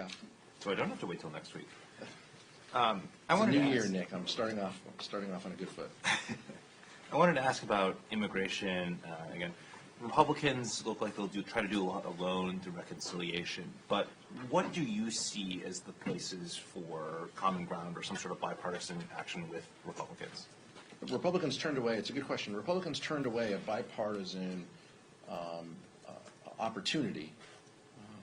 Scott. So I don't have to wait till next week. It's a new year, Nick. I'm starting off on a good foot. I wanted to ask about immigration. Again, Republicans look like they'll try to do a lot alone through reconciliation. But what do you see as the places for common ground or some sort of bipartisan action with Republicans? Republicans turned away. It's a good question. Republicans turned away a bipartisan opportunity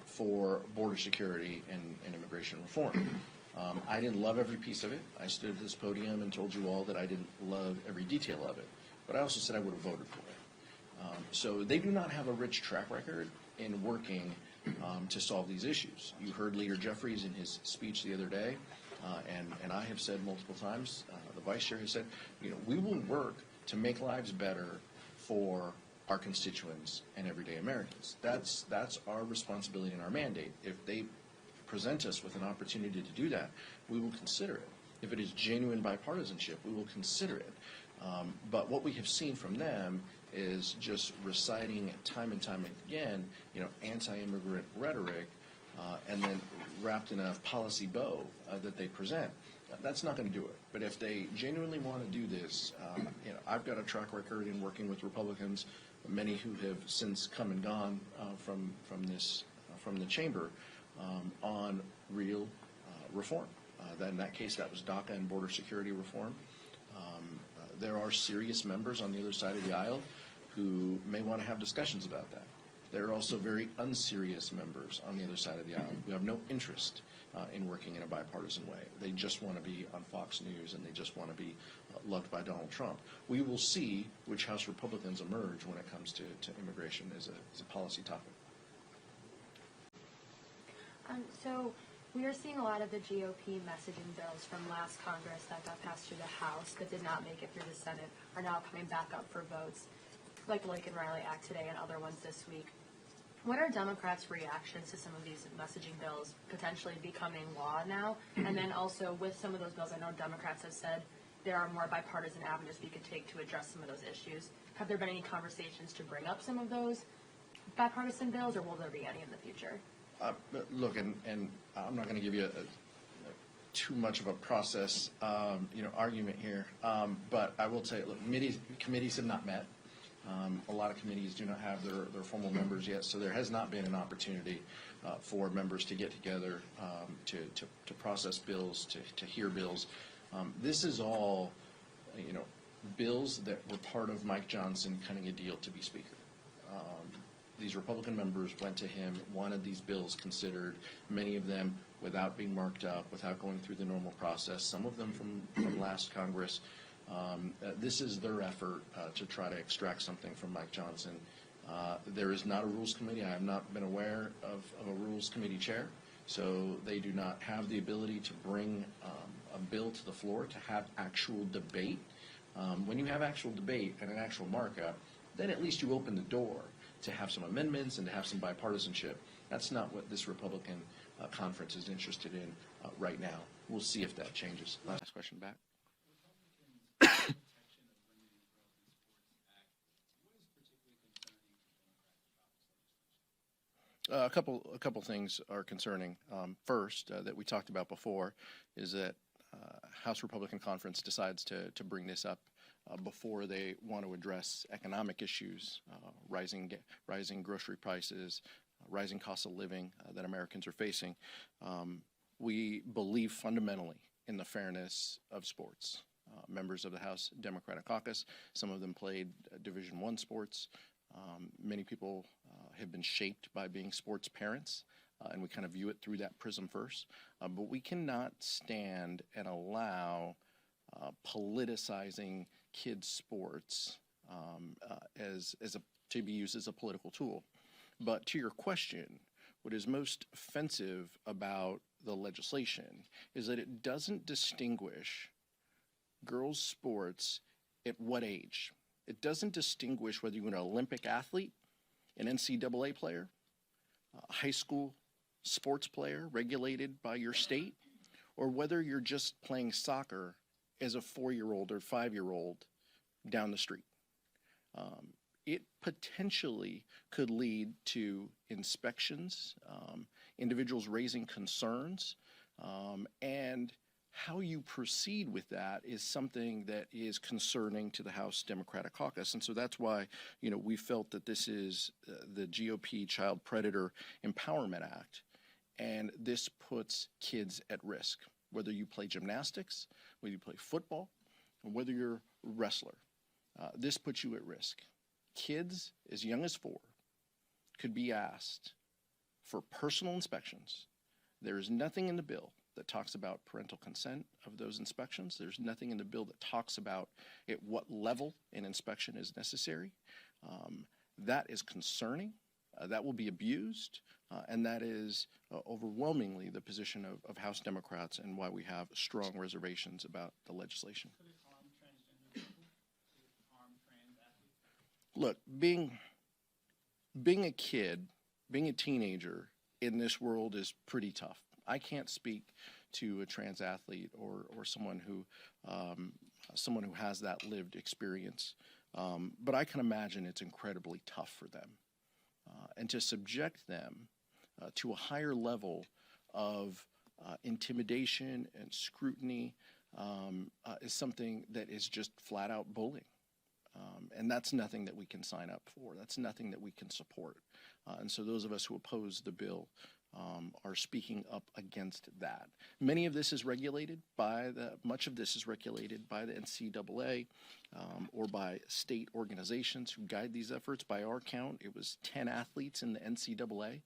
for border security and immigration reform. I didn't love every piece of it. I stood at this podium and told you all that I didn't love every detail of it. But I also said I would have voted for it. So they do not have a rich track record in working to solve these issues. You heard Leader Jeffries in his speech the other day, and I have said multiple times, the Vice Chair has said, we will work to make lives better for our constituents and everyday Americans. That's our responsibility and our mandate. If they present us with an opportunity to do that, we will consider it. If it is genuine bipartisanship, we will consider it. But what we have seen from them is just reciting time and time again, anti-immigrant rhetoric, and then wrapped in a policy bow that they present. That's not going to do it. But if they genuinely want to do this, I've got a track record in working with Republicans, many who have since come and gone from the chamber, on real reform. In that case, that was DACA and border security reform. There are serious members on the other side of the aisle who may want to have discussions about that. There are also very unserious members on the other side of the aisle who have no interest in working in a bipartisan way. They just want to be on Fox News and they just want to be loved by Donald Trump. We will see which House Republicans emerge when it comes to immigration as a policy topic. So we are seeing a lot of the GOP messaging bills from last Congress that got passed through the House but did not make it through the Senate are now coming back up for votes, like the Lincoln Riley Act today and other ones this week. What are Democrats' reactions to some of these messaging bills potentially becoming law now? And then also with some of those bills, I know Democrats have said there are more bipartisan avenues we could take to address some of those issues. Have there been any conversations to bring up some of those bipartisan bills, or will there be any in the future? Look, and I'm not going to give you too much of a process, argument here, but I will tell you, look, committees have not met. A lot of committees do not have their formal members yet, so there has not been an opportunity for members to get together to process bills, to hear bills. This is all, bills that were part of Mike Johnson cutting a deal to be Speaker. These Republican members went to him, wanted these bills considered, many of them without being marked up, without going through the normal process, some of them from last Congress. This is their effort to try to extract something from Mike Johnson. There is not a Rules Committee. I have not been aware of a Rules Committee chair, so they do not have the ability to bring a bill to the floor to have actual debate. When you have actual debate and an actual markup, then at least you open the door to have some amendments and to have some bipartisanship. That's not what this Republican conference is interested in right now. We'll see if that changes. Last question back. A couple things are concerning. First, that we talked about before, is that House Republican Conference decides to bring this up before they want to address economic issues, rising grocery prices, rising cost of living that Americans are facing. We believe fundamentally in the fairness of sports. Members of the House Democratic Caucus, some of them played Division I sports. Many people have been shaped by being sports parents, and we kind of view it through that prism first. But we cannot stand and allow politicizing kids' sports to be used as a political tool. But to your question, what is most offensive about the legislation is that it doesn't distinguish girls' sports at what age. It doesn't distinguish whether you're an Olympic athlete, an NCAA player, a high school sports player regulated by your state, or whether you're just playing soccer as a 4-year-old or 5-year-old down the street. It potentially could lead to inspections individuals raising concerns, and how you proceed with that is something that is concerning to the House Democratic Caucus. And so that's why, we felt that this is the GOP Child Predator Empowerment Act, and this puts kids at risk, whether you play gymnastics, whether you play football, or whether you're a wrestler. This puts you at risk. Kids as young as 4 could be asked for personal inspections. There is nothing in the bill that talks about parental consent of those inspections. There's nothing in the bill that talks about at what level an inspection is necessary. That is concerning. That will be abused, and that is overwhelmingly the position of House Democrats, and why we have strong reservations about the legislation. Could it harm transgender people? Could it harm trans athletes? Look, being a kid, being a teenager in this world is pretty tough. I can't speak to a trans athlete or someone who has that lived experience, but I can imagine it's incredibly tough for them, and to subject them to a higher level of intimidation and scrutiny is something that is just flat out bullying. And that's nothing that we can sign up for. That's nothing that we can support. And so those of us who oppose the bill are speaking up against that. Much of this is regulated by the NCAA or by state organizations who guide these efforts. By our count, it was 10 athletes in the NCAA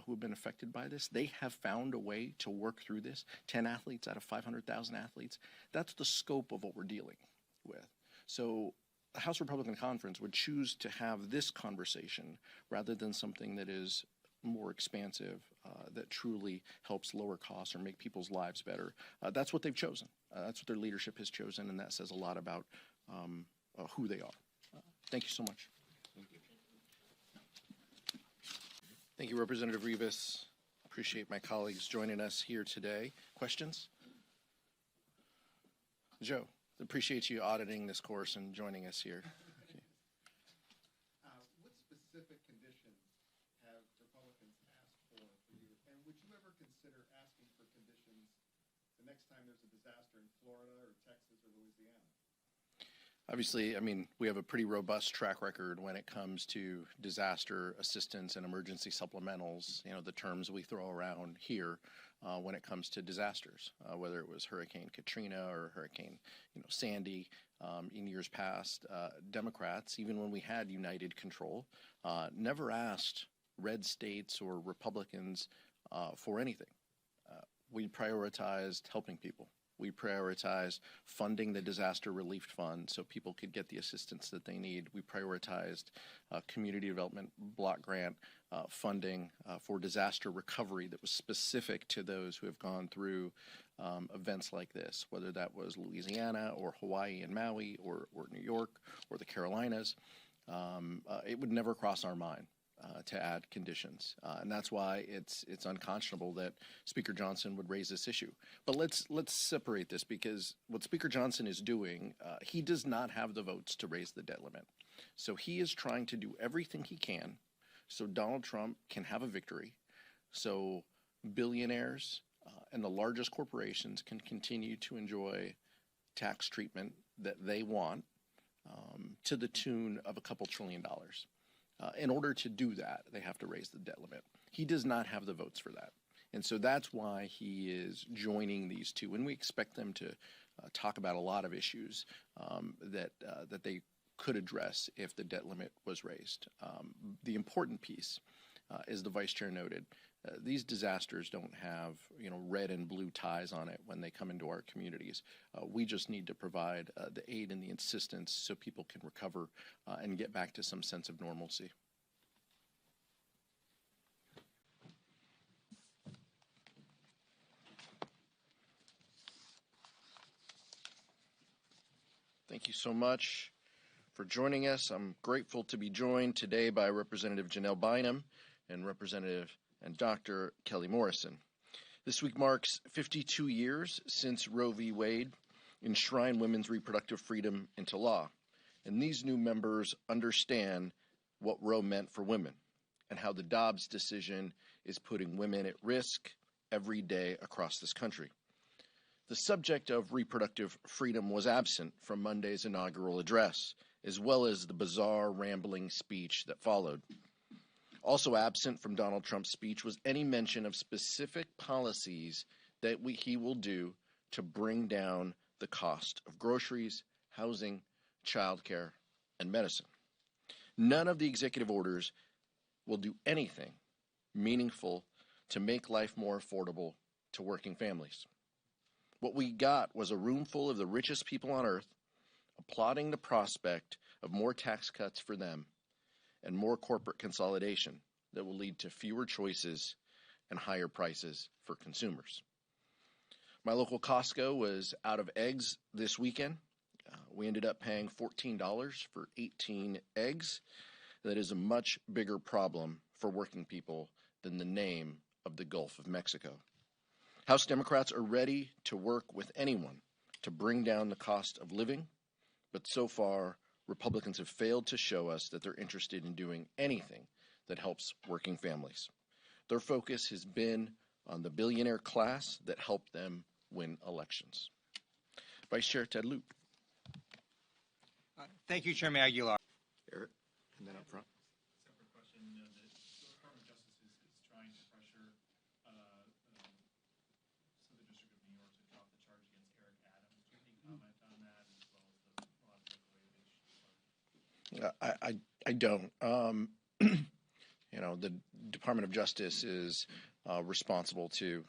who have been affected by this. They have found a way to work through this. 10 athletes out of 500,000 athletes. That's the scope of what we're dealing with. So the House Republican Conference would choose to have this conversation rather than something that is more expansive, that truly helps lower costs or make people's lives better. That's what they've chosen. That's what their leadership has chosen, and that says a lot about who they are. Thank you so much. Thank you, Representative Rivas. Appreciate my colleagues joining us here today. Questions? Joe, appreciate you auditing this course and joining us here. Okay. What specific conditions have Republicans asked for you? And would you ever consider asking for conditions the next time there's a disaster in Florida or Texas or Louisiana? Obviously, we have a pretty robust track record when it comes to disaster assistance and emergency supplementals, the terms we throw around here when it comes to disasters, whether it was Hurricane Katrina or Hurricane Sandy in years past. Democrats, even when we had united control, never asked red states or Republicans for anything. We prioritized helping people. We prioritized funding the disaster relief fund so people could get the assistance that they need. We prioritized community development block grant funding for disaster recovery that was specific to those who have gone through events like this, whether that was Louisiana or Hawaii and Maui or New York or the Carolinas. It would never cross our mind to add conditions, and that's why it's unconscionable that Speaker Johnson would raise this issue. But let's separate this, because what Speaker Johnson is doing, he does not have the votes to raise the debt limit. So he is trying to do everything he can so Donald Trump can have a victory, so billionaires and the largest corporations can continue to enjoy tax treatment that they want to the tune of a couple $1 trillion. In order to do that, they have to raise the debt limit. He does not have the votes for that. And so that's why he is joining these two. And we expect them to talk about a lot of issues that they could address if the debt limit was raised. The important piece, as the vice chair noted, these disasters don't have red and blue ties on it when they come into our communities. We just need to provide the aid and the assistance so people can recover and get back to some sense of normalcy. Thank you so much for joining us. I'm grateful to be joined today by Representative Janelle Bynum and Representative and Dr. Kelly Morrison. This week marks 52 years since Roe v. Wade enshrined women's reproductive freedom into law, and these new members understand what Roe meant for women and how the Dobbs decision is putting women at risk every day across this country. The subject of reproductive freedom was absent from Monday's inaugural address, as well as the bizarre, rambling speech that followed. Also absent from Donald Trump's speech was any mention of specific policies that he will do to bring down the cost of groceries, housing, childcare, and medicine. None of the executive orders will do anything meaningful to make life more affordable to working families. What we got was a room full of the richest people on earth applauding the prospect of more tax cuts for them and more corporate consolidation that will lead to fewer choices and higher prices for consumers. My local Costco was out of eggs this weekend. We ended up paying $14 for 18 eggs. That is a much bigger problem for working people than the name of the Gulf of Mexico. House Democrats are ready to work with anyone to bring down the cost of living, but so far, Republicans have failed to show us that they're interested in doing anything that helps working families. Their focus has been on the billionaire class that helped them win elections. Vice Chair Ted Lieu. Thank you, Chairman Aguilar. Eric, and then up front. Separate question. The Department of Justice is trying to pressure Southern District of New York to drop the charge against Eric Adams. Do you have any comment on that, as well as the law of I don't. The Department of Justice is responsible to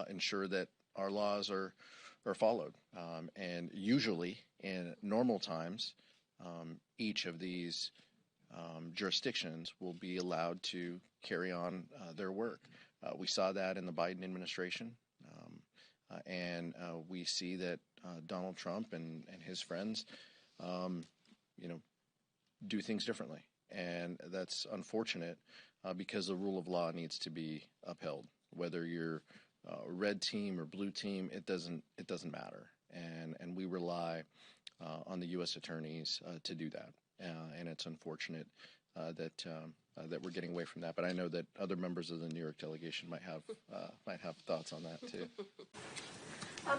ensure that our laws are followed. And usually, in normal times, each of these jurisdictions will be allowed to carry on their work. We saw that in the Biden administration, and we see that Donald Trump and his friends, do things differently. And that's unfortunate because the rule of law needs to be upheld. Whether you're red team or blue team, it doesn't matter. And we rely on the U.S. attorneys to do that. And it's unfortunate that we're getting away from that. But I know that other members of the New York delegation might have thoughts on that too.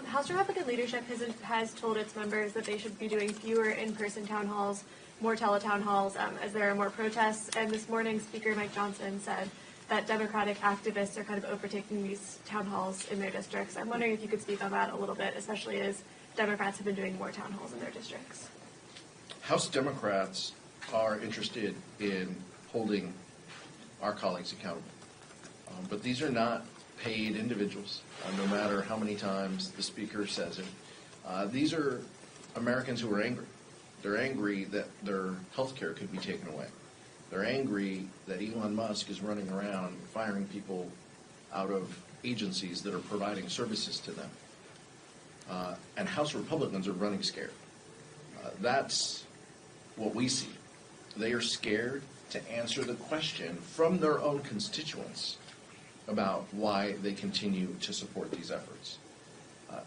House Republican leadership has told its members that they should be doing fewer in-person town halls, more teletown halls, as there are more protests. And this morning, Speaker Mike Johnson said that Democratic activists are kind of overtaking these town halls in their districts. I'm wondering if you could speak on that a little bit, especially as Democrats have been doing more town halls in their districts. House Democrats are interested in holding our colleagues accountable. But these are not paid individuals, no matter how many times the Speaker says it. These are Americans who are angry. They're angry that their health care could be taken away. They're angry that Elon Musk is running around firing people out of agencies that are providing services to them. And House Republicans are running scared. That's what we see. They are scared to answer the question from their own constituents about why they continue to support these efforts.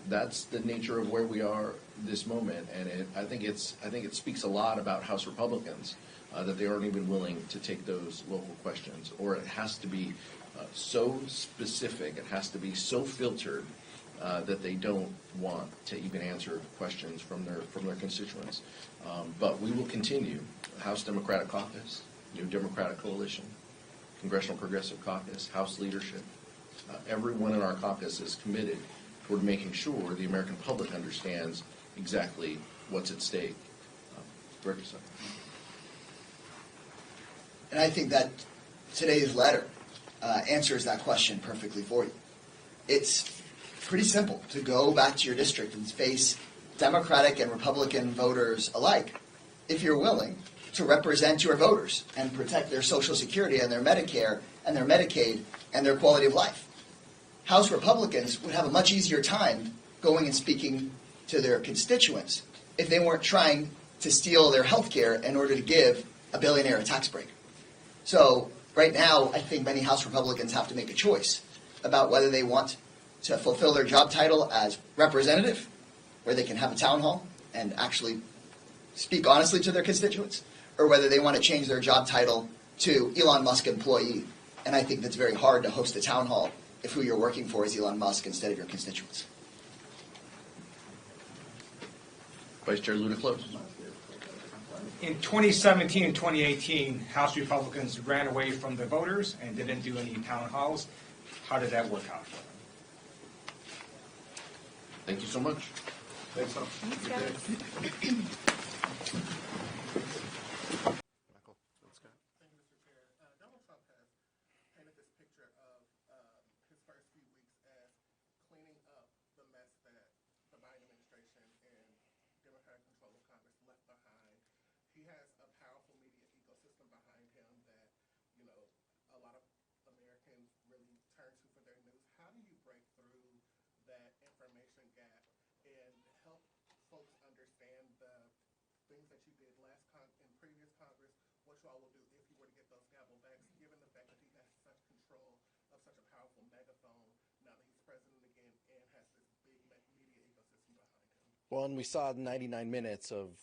That's the nature of where we are this moment, and I think it speaks a lot about House Republicans that they aren't even willing to take those local questions, or it has to be so specific, it has to be so filtered that they don't want to even answer questions from their constituents. But we will continue. House Democratic Caucus, New Democratic Coalition, Congressional Progressive Caucus, House leadership, everyone in our caucus is committed toward making sure the American public understands exactly what's at stake. Reproductive. And I think that today's letter answers that question perfectly for you. It's pretty simple to go back to your district and face Democratic and Republican voters alike if you're willing to represent your voters and protect their Social Security and their Medicare and their Medicaid and their quality of life. House Republicans would have a much easier time going and speaking to their constituents if they weren't trying to steal their health care in order to give a billionaire a tax break. So right now, I think many House Republicans have to make a choice about whether they want to fulfill their job title as representative, where they can have a town hall and actually speak honestly to their constituents, or whether they want to change their job title to Elon Musk employee And I think that's very hard to host a town hall if who you're working for is Elon Musk instead of your constituents. Vice Chair Luda close. In 2017 and 2018, House Republicans ran away from the voters and didn't do any town halls. How did that work out for them? Thank you so much. Thanks, guys. Thank you, Mr. Chair. Donald Trump has painted this picture of his first few weeks as cleaning up the mess that the Biden administration and Democratic control of Congress left behind. He has a powerful media ecosystem behind him that, you know, a lot of Americans really turn to for their news. How do you break through that information gap and help folks understand the things that you did in previous Congress, what you all will do if you were to get those gavel backs, given the fact that he has such control of such a powerful megaphone now that he's president again and has this big media ecosystem behind him? Well, and we saw 99 minutes of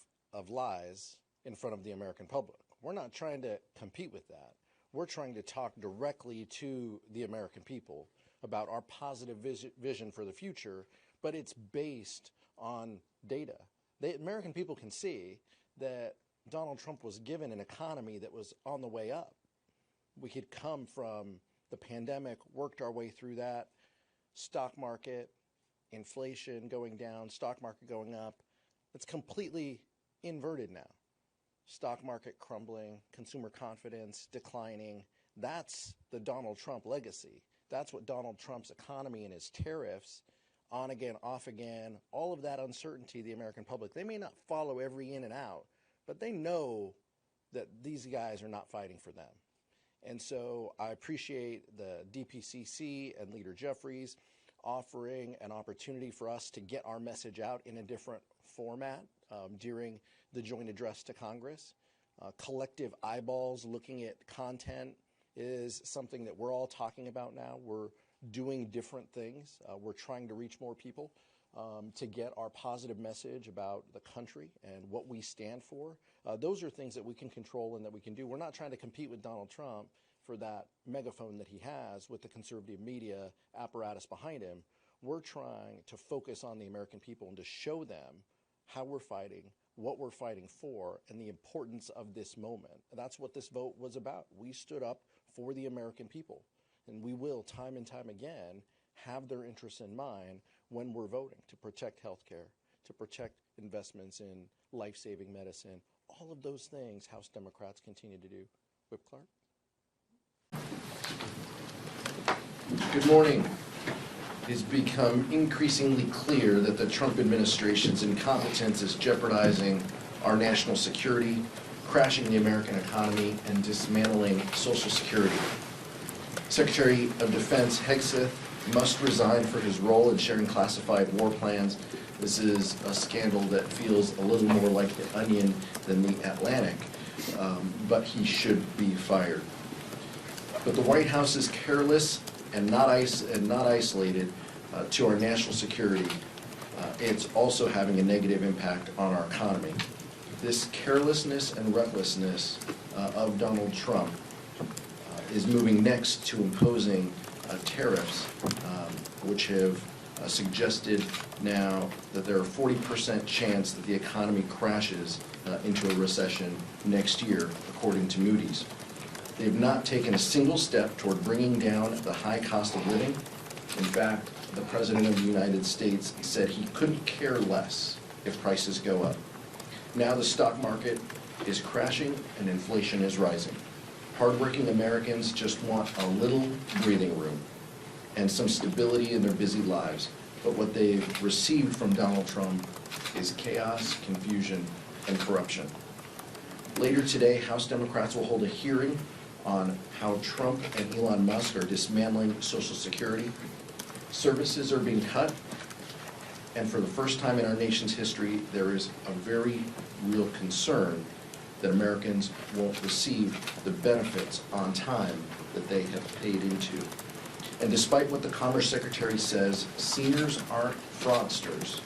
lies in front of the American public. We're not trying to compete with that. We're trying to talk directly to the American people about our positive vision for the future, but it's based on data. The American people can see that Donald Trump was given an economy that was on the way up. We had come from the pandemic, worked our way through that, stock market, inflation going down, stock market going up. It's completely inverted now. Stock market crumbling, consumer confidence declining. That's the Donald Trump legacy. That's what Donald Trump's economy and his tariffs, on again, off again, all of that uncertainty, the American public, they may not follow every in and out, but they know that these guys are not fighting for them. And so I appreciate the DPCC and Leader Jeffries offering an opportunity for us to get our message out in a different format during the joint address to Congress. Collective eyeballs looking at content is something that we're all talking about now. We're doing different things. We're trying to reach more people to get our positive message about the country and what we stand for. Those are things that we can control and that we can do. We're not trying to compete with Donald Trump for that megaphone that he has with the conservative media apparatus behind him. We're trying to focus on the American people and to show them how we're fighting, what we're fighting for, and the importance of this moment. That's what this vote was about. We stood up for the American people. And we will, time and time again, have their interests in mind when we're voting to protect health care, to protect investments in life-saving medicine. All of those things House Democrats continue to do. Whip Clark. Good morning. It's become increasingly clear that the Trump administration's incompetence is jeopardizing our national security, crashing the American economy, and dismantling Social Security. Secretary of Defense Hegseth must resign for his role in sharing classified war plans. This is a scandal that feels a little more like the Onion than the Atlantic, but he should be fired. But the White House is careless and not isolated to our national security. It's also having a negative impact on our economy. This carelessness and recklessness of Donald Trump is moving next to imposing tariffs, which have suggested now that there are 40% chance that the economy crashes into a recession next year, according to Moody's. They've not taken a single step toward bringing down the high cost of living. In fact, the President of the United States said he couldn't care less if prices go up. Now the stock market is crashing and inflation is rising. Hardworking Americans just want a little breathing room and some stability in their busy lives. But what they've received from Donald Trump is chaos, confusion, and corruption. Later today, House Democrats will hold a hearing on how Trump and Elon Musk are dismantling Social Security. Services are being cut, and for the first time in our nation's history, there is a very real concern that Americans won't receive the benefits on time that they have paid into. And despite what the Commerce Secretary says, seniors aren't fraudsters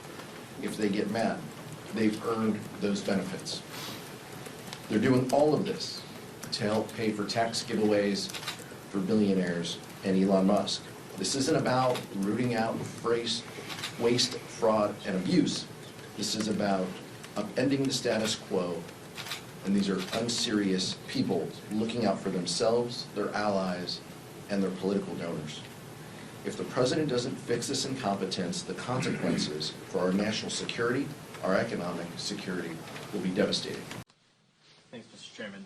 if they get mad. They've earned those benefits. They're doing all of this to help pay for tax giveaways, for for billionaires and Elon Musk. This isn't about rooting out waste, fraud, and abuse. This is about upending the status quo, and these are unserious people looking out for themselves, their allies, and their political donors. If the president doesn't fix this incompetence, the consequences for our national security, our economic security, will be devastating. Thanks, Mr. Chairman.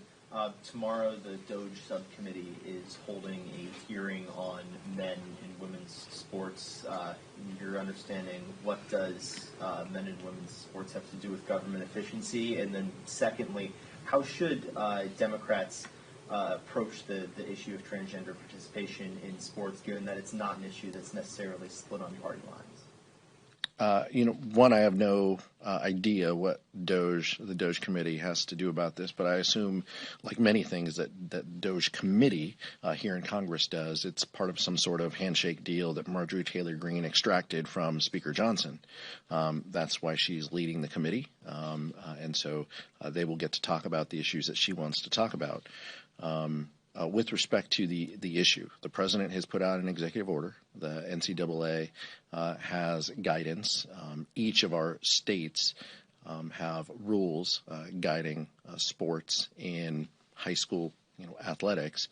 Tomorrow, the DOGE subcommittee is holding a hearing on men and women's sports. In your understanding, what does men and women's sports have to do with government efficiency? And then secondly, how should Democrats approach the issue of transgender participation in sports, given that it's not an issue that's necessarily split on party lines? One, I have no idea what the DOGE committee has to do about this, but I assume, like many things that DOGE committee here in Congress does, it's part of some sort of handshake deal that Marjorie Taylor Greene extracted from Speaker Johnson. That's why she's leading the committee, and so they will get to talk about the issues that she wants to talk about. With respect to the issue, the president has put out an executive order. The NCAA has guidance. Each of our states have rules guiding sports in high school, athletics.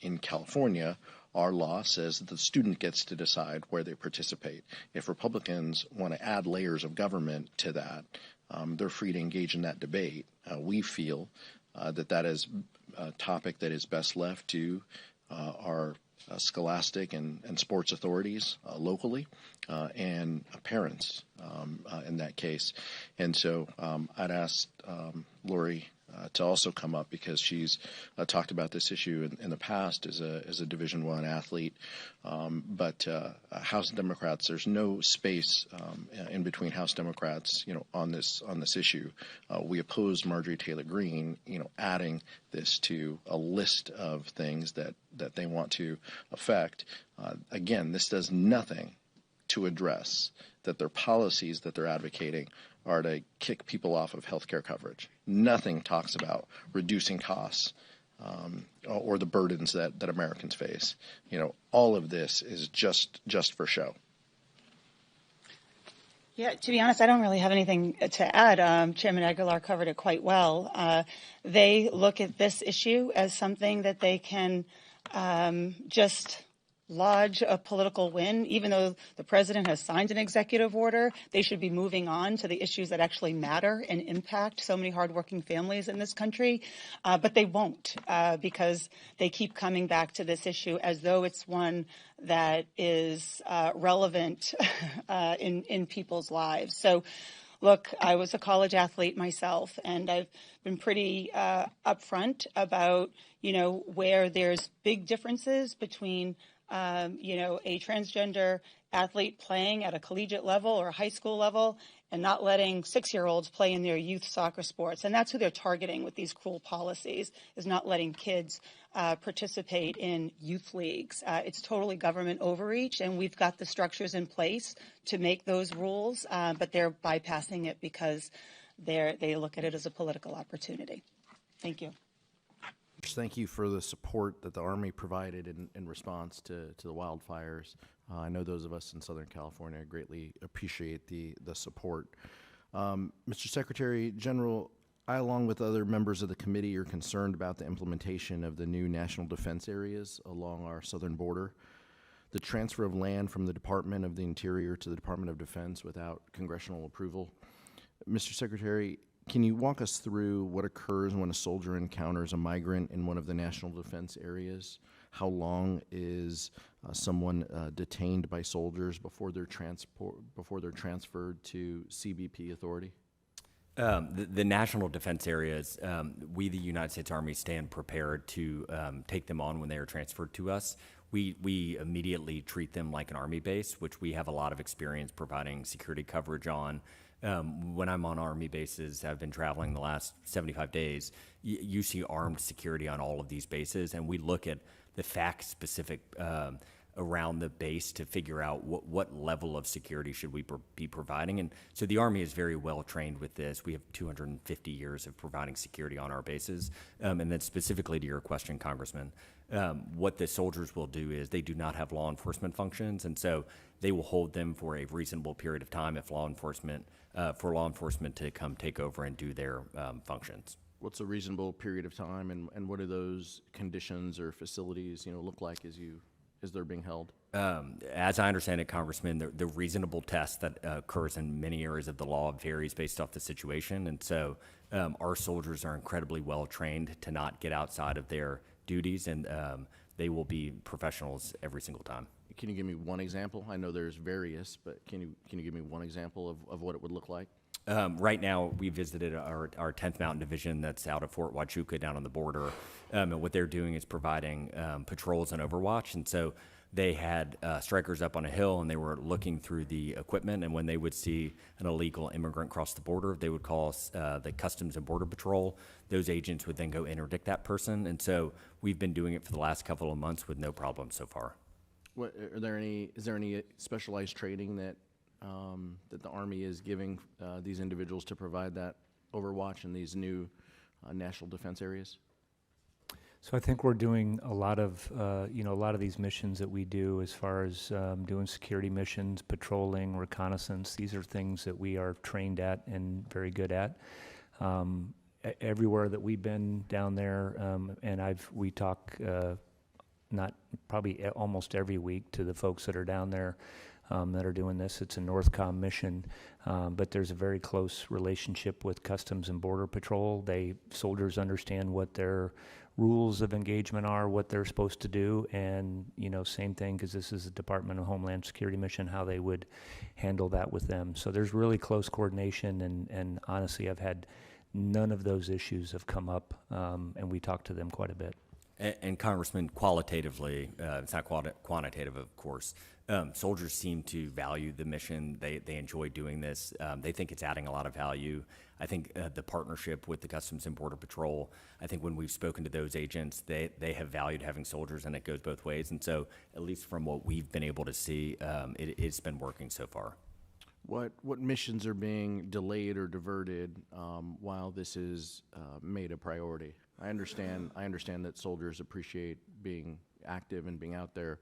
In California, our law says that the student gets to decide where they participate. If Republicans want to add layers of government to that, they're free to engage in that debate. We feel that is a topic that is best left to our scholastic and sports authorities locally and parents in that case. And so I'd ask Lori to also come up because she's talked about this issue in the past as a Division I athlete. But House Democrats, there's no space in between House Democrats, on this issue. We oppose Marjorie Taylor Greene, adding this to a list of things that they want to affect. Again, this does nothing to address that their policies that they're advocating are to kick people off of health care coverage. Nothing talks about reducing costs or the burdens that Americans face. All of this is just for show. Yeah, to be honest, I don't really have anything to add. Chairman Aguilar covered it quite well. They look at this issue as something that they can just lodge a political win. Even though the president has signed an executive order, they should be moving on to the issues that actually matter and impact so many hardworking families in this country. But they won't because they keep coming back to this issue as though it's one that is relevant in people's lives. So look, I was a college athlete myself, and I've been pretty upfront about, where there's big differences between a transgender athlete playing at a collegiate level or a high school level and not letting 6-year-olds play in their youth soccer sports. And that's who they're targeting with these cruel policies, is not letting kids participate in youth leagues. It's totally government overreach, and we've got the structures in place to make those rules, but they're bypassing it because they look at it as a political opportunity. Thank you. Thank you for the support that the Army provided in response to the wildfires. I know those of us in Southern California greatly appreciate the support. Mr. Secretary General, I, along with other members of the committee, are concerned about the implementation of the new national defense areas along our southern border. The transfer of land from the Department of the Interior to the Department of Defense without congressional approval. Mr. Secretary, can you walk us through what occurs when a soldier encounters a migrant in one of the national defense areas? How long is someone detained by soldiers before they're transferred to CBP authority? The national defense areas, we, the United States Army, stand prepared to take them on when they are transferred to us. We immediately treat them like an Army base, which we have a lot of experience providing security coverage on. When I'm on Army bases, I've been traveling the last 75 days, you see armed security on all of these bases, and we look at the fact-specific around the base to figure out what level of security should we be providing. And so the Army is very well trained with this. We have 250 years of providing security on our bases. And then specifically to your question, Congressman, What the soldiers will do is they do not have law enforcement functions, and so they will hold them for a reasonable period of time if law enforcement to come take over and do their functions. What's a reasonable period of time, and what do those conditions or facilities, look like as they're being held? As I understand it, Congressman, the reasonable test that occurs in many areas of the law varies based off the situation, and so our soldiers are incredibly well trained to not get outside of their duties, and they will be professionals every single time. Can you give me one example? I know there's various, but can you give me one example of what it would look like? Right now, we visited our 10th Mountain Division that's out of Fort Huachuca down on the border, and what they're doing is providing patrols and overwatch, and so they had strikers up on a hill, and they were looking through the equipment, and when they would see an illegal immigrant cross the border, they would call the Customs and Border Patrol. Those agents would then go interdict that person, and so we've been doing it for the last couple of months with no problem so far. Is there any specialized training that the Army is giving these individuals to provide that overwatch in these new national defense areas? So I think we're doing a lot of these missions that we do as far as doing security missions, patrolling, reconnaissance. These are things that we are trained at and very good at. Everywhere that we've been down there, and we talk almost every week to the folks that are down there that are doing this. It's a NORTHCOM mission, but there's a very close relationship with Customs and Border Patrol. Soldiers understand what their rules of engagement are, what they're supposed to do, and same thing, because this is a Department of Homeland Security mission, how they would handle that with them. So there's really close coordination, and honestly, I've had none of those issues have come up, and we talk to them quite a bit. And Congressman, qualitatively, it's not quantitative, of course, soldiers seem to value the mission. They enjoy doing this. They think it's adding a lot of value. I think the partnership with the Customs and Border Patrol, I think when we've spoken to those agents, they have valued having soldiers, and it goes both ways. And so, at least from what we've been able to see, it's been working so far. What missions are being delayed or diverted while this is made a priority? I understand that soldiers appreciate being active and being out there.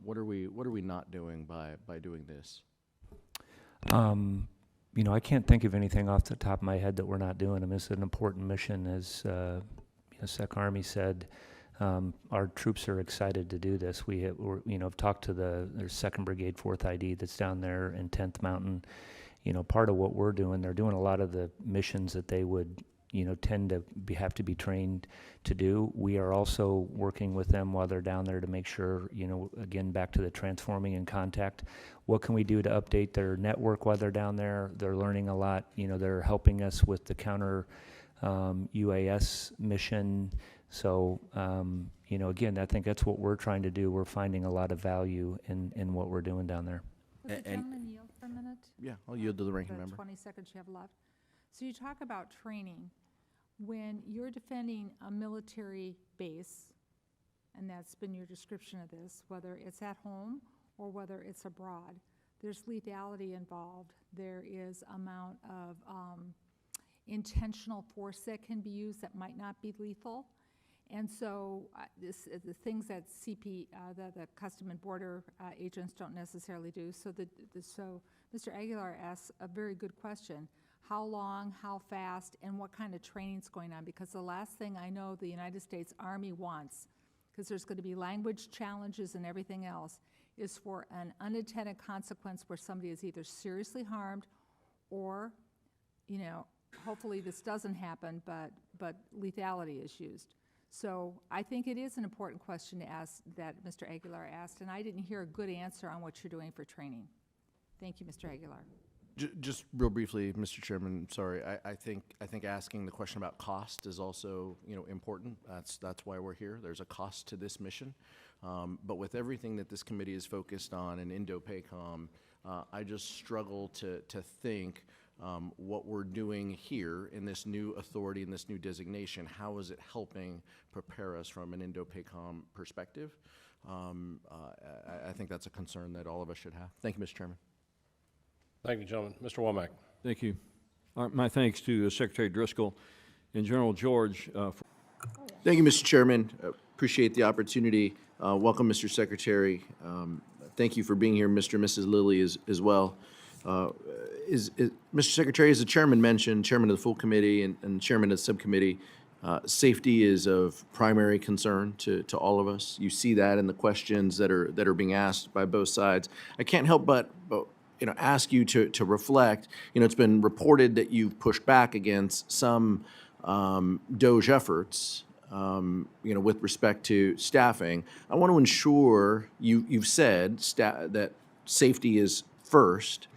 What are we not doing by doing this? I can't think of anything off the top of my head that we're not doing. I mean, it's an important mission, as Sec Army said. Our troops are excited to do this. I've talked to there's 2nd Brigade, 4th ID that's down there in 10th Mountain. Part of what we're doing, they're doing a lot of the missions that they would tend to have to be trained to do. We are also working with them while they're down there to make sure, again, back to the transforming in contact. What can we do to update their network while they're down there? They're learning a lot. They're helping us with the counter UAS mission. So, again, I think that's what we're trying to do. We're finding a lot of value in what we're doing down there. Would the gentleman yield for a minute? Yeah, I'll yield to the ranking member. 20 seconds you have left. So you talk about training. When you're defending a military base, and that's been your description of this, whether it's at home or whether it's abroad, there's lethality involved. There is amount of intentional force that can be used that might not be lethal. And so the things that the Custom and Border agents don't necessarily do. So Mr. Aguilar asks a very good question. How long, how fast, and what kind of training's going on? Because the last thing I know the United States Army wants, because there's going to be language challenges and everything else, is for an unintended consequence where somebody is either seriously harmed or, hopefully this doesn't happen, but lethality is used. So I think it is an important question to ask that Mr. Aguilar asked, and I didn't hear a good answer on what you're doing for training. Thank you, Mr. Aguilar. Just real briefly, Mr. Chairman, sorry. I think asking the question about cost is also important. That's why we're here. There's a cost to this mission, but with everything that this committee is focused on in Indo-PACOM, I just struggle to think what we're doing here in this new authority, in this new designation. How is it helping prepare us from an Indo-PACOM perspective? I think that's a concern that all of us should have. Thank you, Mr. Chairman. Thank you, gentlemen. Mr. Womack. Thank you. My thanks to Secretary Driscoll and General George. Thank you, Mr. Chairman. Appreciate the opportunity. Welcome, Mr. Secretary. Thank you for being here, Mr. and Mrs. Lilly as well. Mr. Secretary, as the chairman mentioned, chairman of the full committee and chairman of the subcommittee, safety is of primary concern to all of us. You see that in the questions that are being asked by both sides. I can't help but ask you to reflect. It's been reported that you've pushed back against some DOGE efforts, with respect to staffing. I want to ensure you've said that safety is first.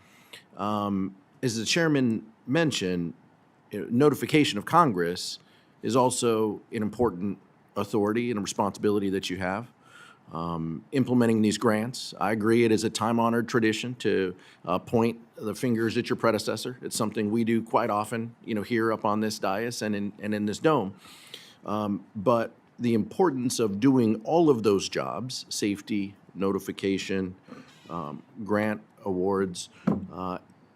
As the chairman mentioned, notification of Congress is also an important authority and a responsibility that you have. Implementing these grants, I agree it is a time-honored tradition to point the fingers at your predecessor. It's something we do quite often, here up on this dais and in this dome. But the importance of doing all of those jobs, safety, notification, grant awards,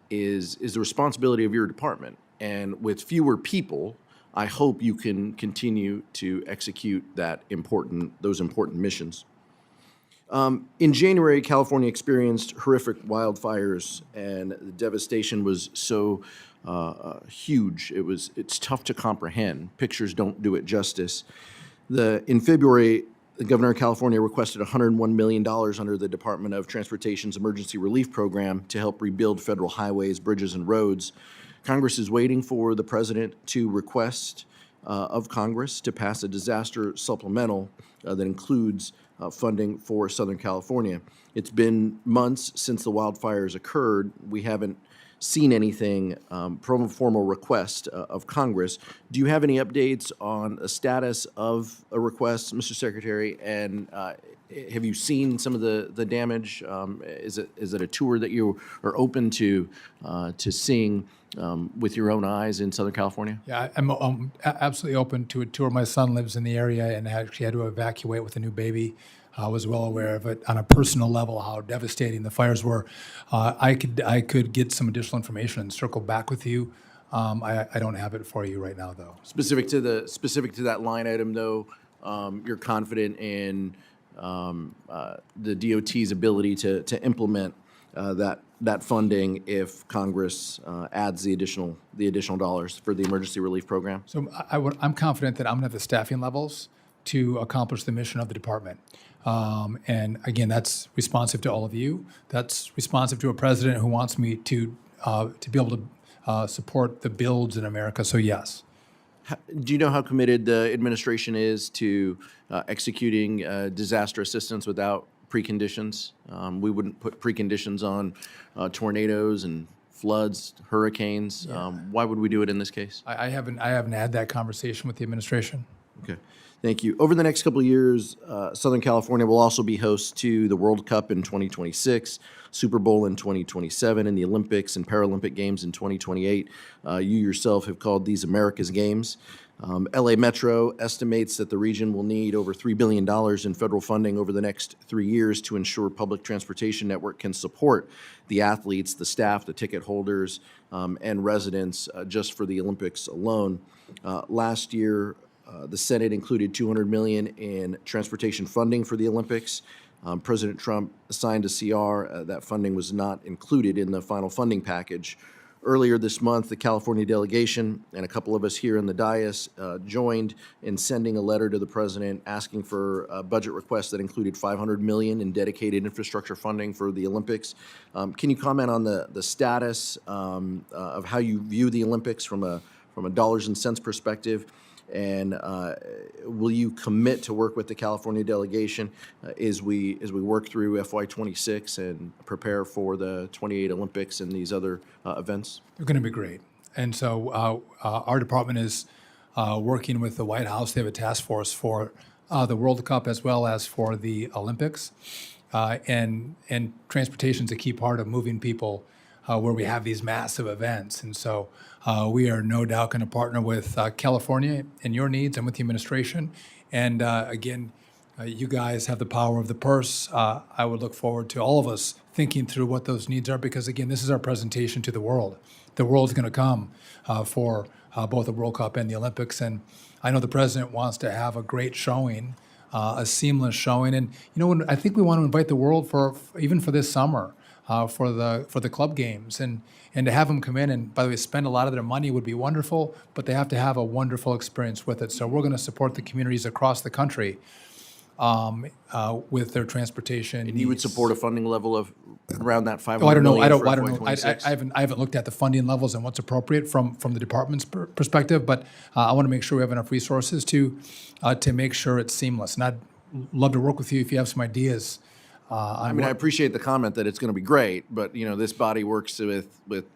is the responsibility of your department. And with fewer people, I hope you can continue to execute those important missions. In January, California experienced horrific wildfires, and the devastation was so huge. It's tough to comprehend. Pictures don't do it justice. In February, the governor of California requested $101 million under the Department of Transportation's Emergency Relief Program to help rebuild federal highways, bridges, and roads. Congress is waiting for the president to request of Congress to pass a disaster supplemental that includes funding for Southern California. It's been months since the wildfires occurred. We haven't seen anything from a formal request of Congress. Do you have any updates on the status of a request, Mr. Secretary? And have you seen some of the damage? Is it a tour that you are open to seeing with your own eyes in Southern California? Yeah, I'm absolutely open to a tour. My son lives in the area and actually had to evacuate with a new baby. I was well aware of it on a personal level, how devastating the fires were. I could get some additional information and circle back with you. I don't have it for you right now, though. Specific to that line item, though, you're confident in the DOT's ability to implement that funding if Congress adds the additional dollars for the emergency relief program? So I'm confident that I'm going to have the staffing levels to accomplish the mission of the department. And again, that's responsive to all of you. That's responsive to a president who wants me to be able to support the builds in America. So yes. Do you know how committed the administration is to executing disaster assistance without preconditions? We wouldn't put preconditions on tornadoes and floods, hurricanes. Yeah. Why would we do it in this case? I haven't had that conversation with the administration. Okay. Thank you. Over the next couple of years, Southern California will also be host to the World Cup in 2026, Super Bowl in 2027, and the Olympics and Paralympic Games in 2028. You yourself have called these America's Games. LA Metro estimates that the region will need over $3 billion in federal funding over the next 3 years to ensure public transportation network can support the athletes, the staff, the ticket holders, and residents just for the Olympics alone. Last year, the Senate included $200 million in transportation funding for the Olympics. President Trump signed a CR. That funding was not included in the final funding package. Earlier this month, the California delegation and a couple of us here in the dais joined in sending a letter to the president asking for a budget request that included $500 million in dedicated infrastructure funding for the Olympics. Can you comment on the status of how you view the Olympics from a dollars and cents perspective? And will you commit to work with the California delegation as we work through FY26 and prepare for the 28 Olympics and these other events? They're going to be great. And so our department is working with the White House. They have a task force for the World Cup as well as for the Olympics. And transportation is a key part of moving people where we have these massive events. And so we are no doubt going to partner with California in your needs and with the administration. And again, you guys have the power of the purse. I would look forward to all of us thinking through what those needs are, because again, this is our presentation to the world. The world's going to come for both the World Cup and the Olympics. And I know the president wants to have a great showing a seamless showing. And I think we want to invite the world even for this summer, for the club games, and to have them come in and, by the way, spend a lot of their money would be wonderful, but they have to have a wonderful experience with it. So we're going to support the communities across the country with their transportation. And you would support a funding level of around that 500 Oh, I don't know. million I for don't know. I FY26? haven't looked at the funding levels and what's appropriate from the department's perspective, but I want to make sure we have enough resources to make sure it's seamless. And I'd love to work with you if you have some ideas. I mean, I appreciate the comment that it's going to be great, but this body works with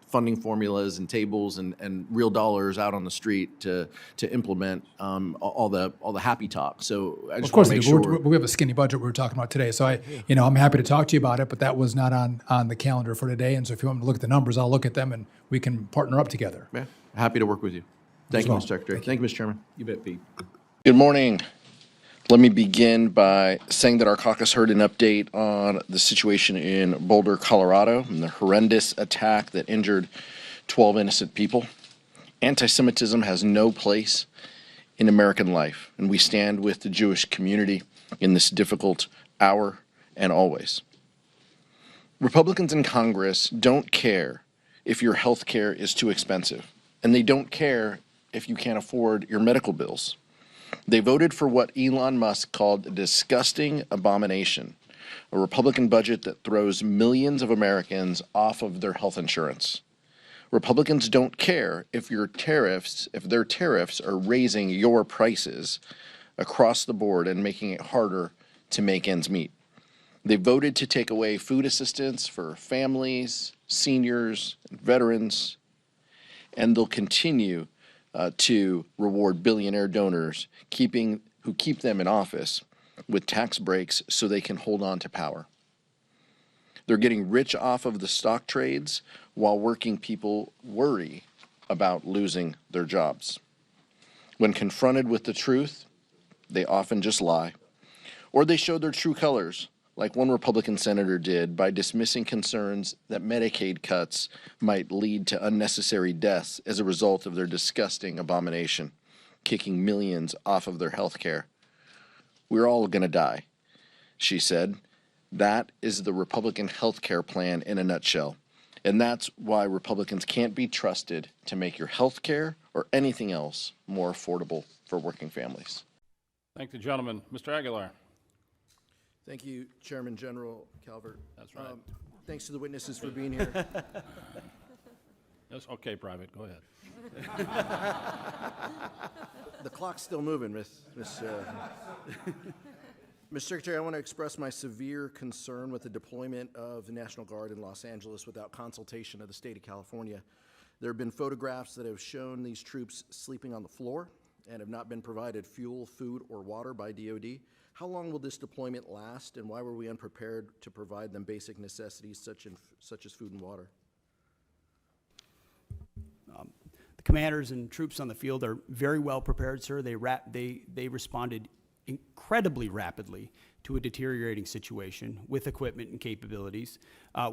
funding formulas and tables and real dollars out on the street to implement all the happy talk. So I just Of course, want to make sure. we have a skinny budget we were talking about today. So I'm happy to talk to you about it, but that was not on the calendar for today. And so if you want me to look at the numbers, I'll look at them and we can partner up together. Yeah, happy to work with you. Thank As you, well. Mr. Secretary. Thank you, Mr. Chairman. You bet, Pete. Good morning. Let me begin by saying that our caucus heard an update on the situation in Boulder, Colorado, and the horrendous attack that injured 12 innocent people. Anti-Semitism has no place in American life, and we stand with the Jewish community in this difficult hour and always. Republicans in Congress don't care if your health care is too expensive, and they don't care if you can't afford your medical bills. They voted for what Elon Musk called a disgusting abomination, a Republican budget that throws millions of Americans off of their health insurance. Republicans don't care if their tariffs are raising your prices across the board and making it harder to make ends meet. They voted to take away food assistance for families, seniors, and veterans, and they'll continue to reward billionaire donors who keep them in office with tax breaks so they can hold on to power. They're getting rich off of the stock trades while working people worry about losing their jobs. When confronted with the truth, they often just lie, or they show their true colors, like one Republican senator did by dismissing concerns that Medicaid cuts might lead to unnecessary deaths as a result of their disgusting abomination, kicking millions off of their health care. We're all going to die, she said. That is the Republican health care plan in a nutshell. And that's why Republicans can't be trusted to make your health care or anything else more affordable for working families. Thank the gentleman. Mr. Aguilar. Thank you, Chairman General Calvert. That's right. Thanks to the witnesses for being here. That's okay, Private. Go ahead. The clock's still moving, Mr. Secretary. I want to express my severe concern with the deployment of the National Guard in Los Angeles without consultation of the state of California. There have been photographs that have shown these troops sleeping on the floor and have not been provided fuel, food, or water by DOD. How long will this deployment last, and why were we unprepared to provide them basic necessities such as food and water? The commanders and troops on the field are very well prepared, sir. They responded incredibly rapidly to a deteriorating situation with equipment and capabilities.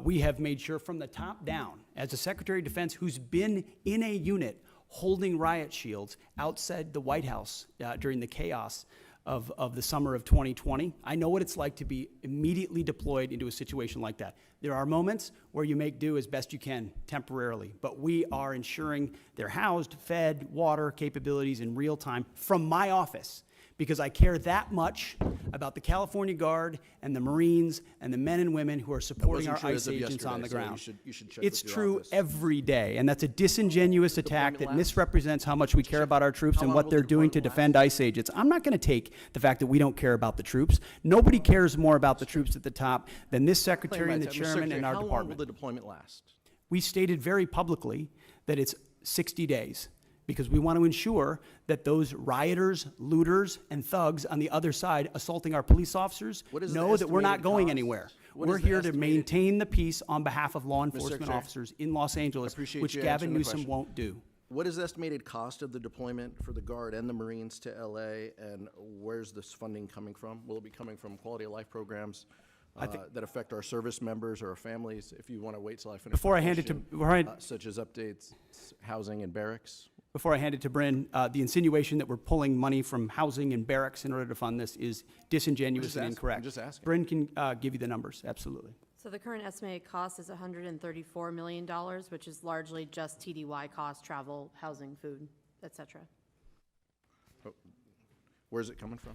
We have made sure from the top down, as a Secretary of Defense who's been in a unit holding riot shields outside the White House during the chaos of the summer of 2020. I know what it's like to be immediately deployed into a situation like that. There are moments where you make do as best you can temporarily, but we are ensuring they're housed, fed, water capabilities in real time from my office, because I care that much about the California Guard and the Marines and the men and women who are supporting our ICE agents on the ground. You should check It's with your true office. every day, and that's a disingenuous attack that misrepresents how much we care about our troops How and long what will they're the doing to deployment defend ICE agents. I'm not going to take the fact that we don't care about the troops. Nobody cares more about the troops at the top than this secretary and the Mr. chairman Secretary, and our how long will department. the deployment last? We stated very publicly that it's 60 days. Because we want to ensure that those rioters, looters, and thugs on the other side assaulting our police officers What is the know that we're not estimated going cost? anywhere. What We're is the here to estimated- maintain the peace on behalf of law enforcement Secretary, officers in Los Angeles, appreciate which you Gavin answering the Newsom question. won't do. What is the estimated cost of the deployment for the Guard and the Marines to LA, and where's this funding coming from? Will it be coming from quality of life programs that affect our service members or our families? If you want to wait till I finish. Before my I hand it to- question, before I- such as updates, housing and barracks. before I hand it to Bryn, the insinuation that we're pulling money from housing and barracks in order to fund this is disingenuous and incorrect. I'm just asking. Bryn can give you the numbers, absolutely. So the current estimated cost is $134 million, which is largely just TDY costs, travel, housing, food, et cetera. Where's it coming from?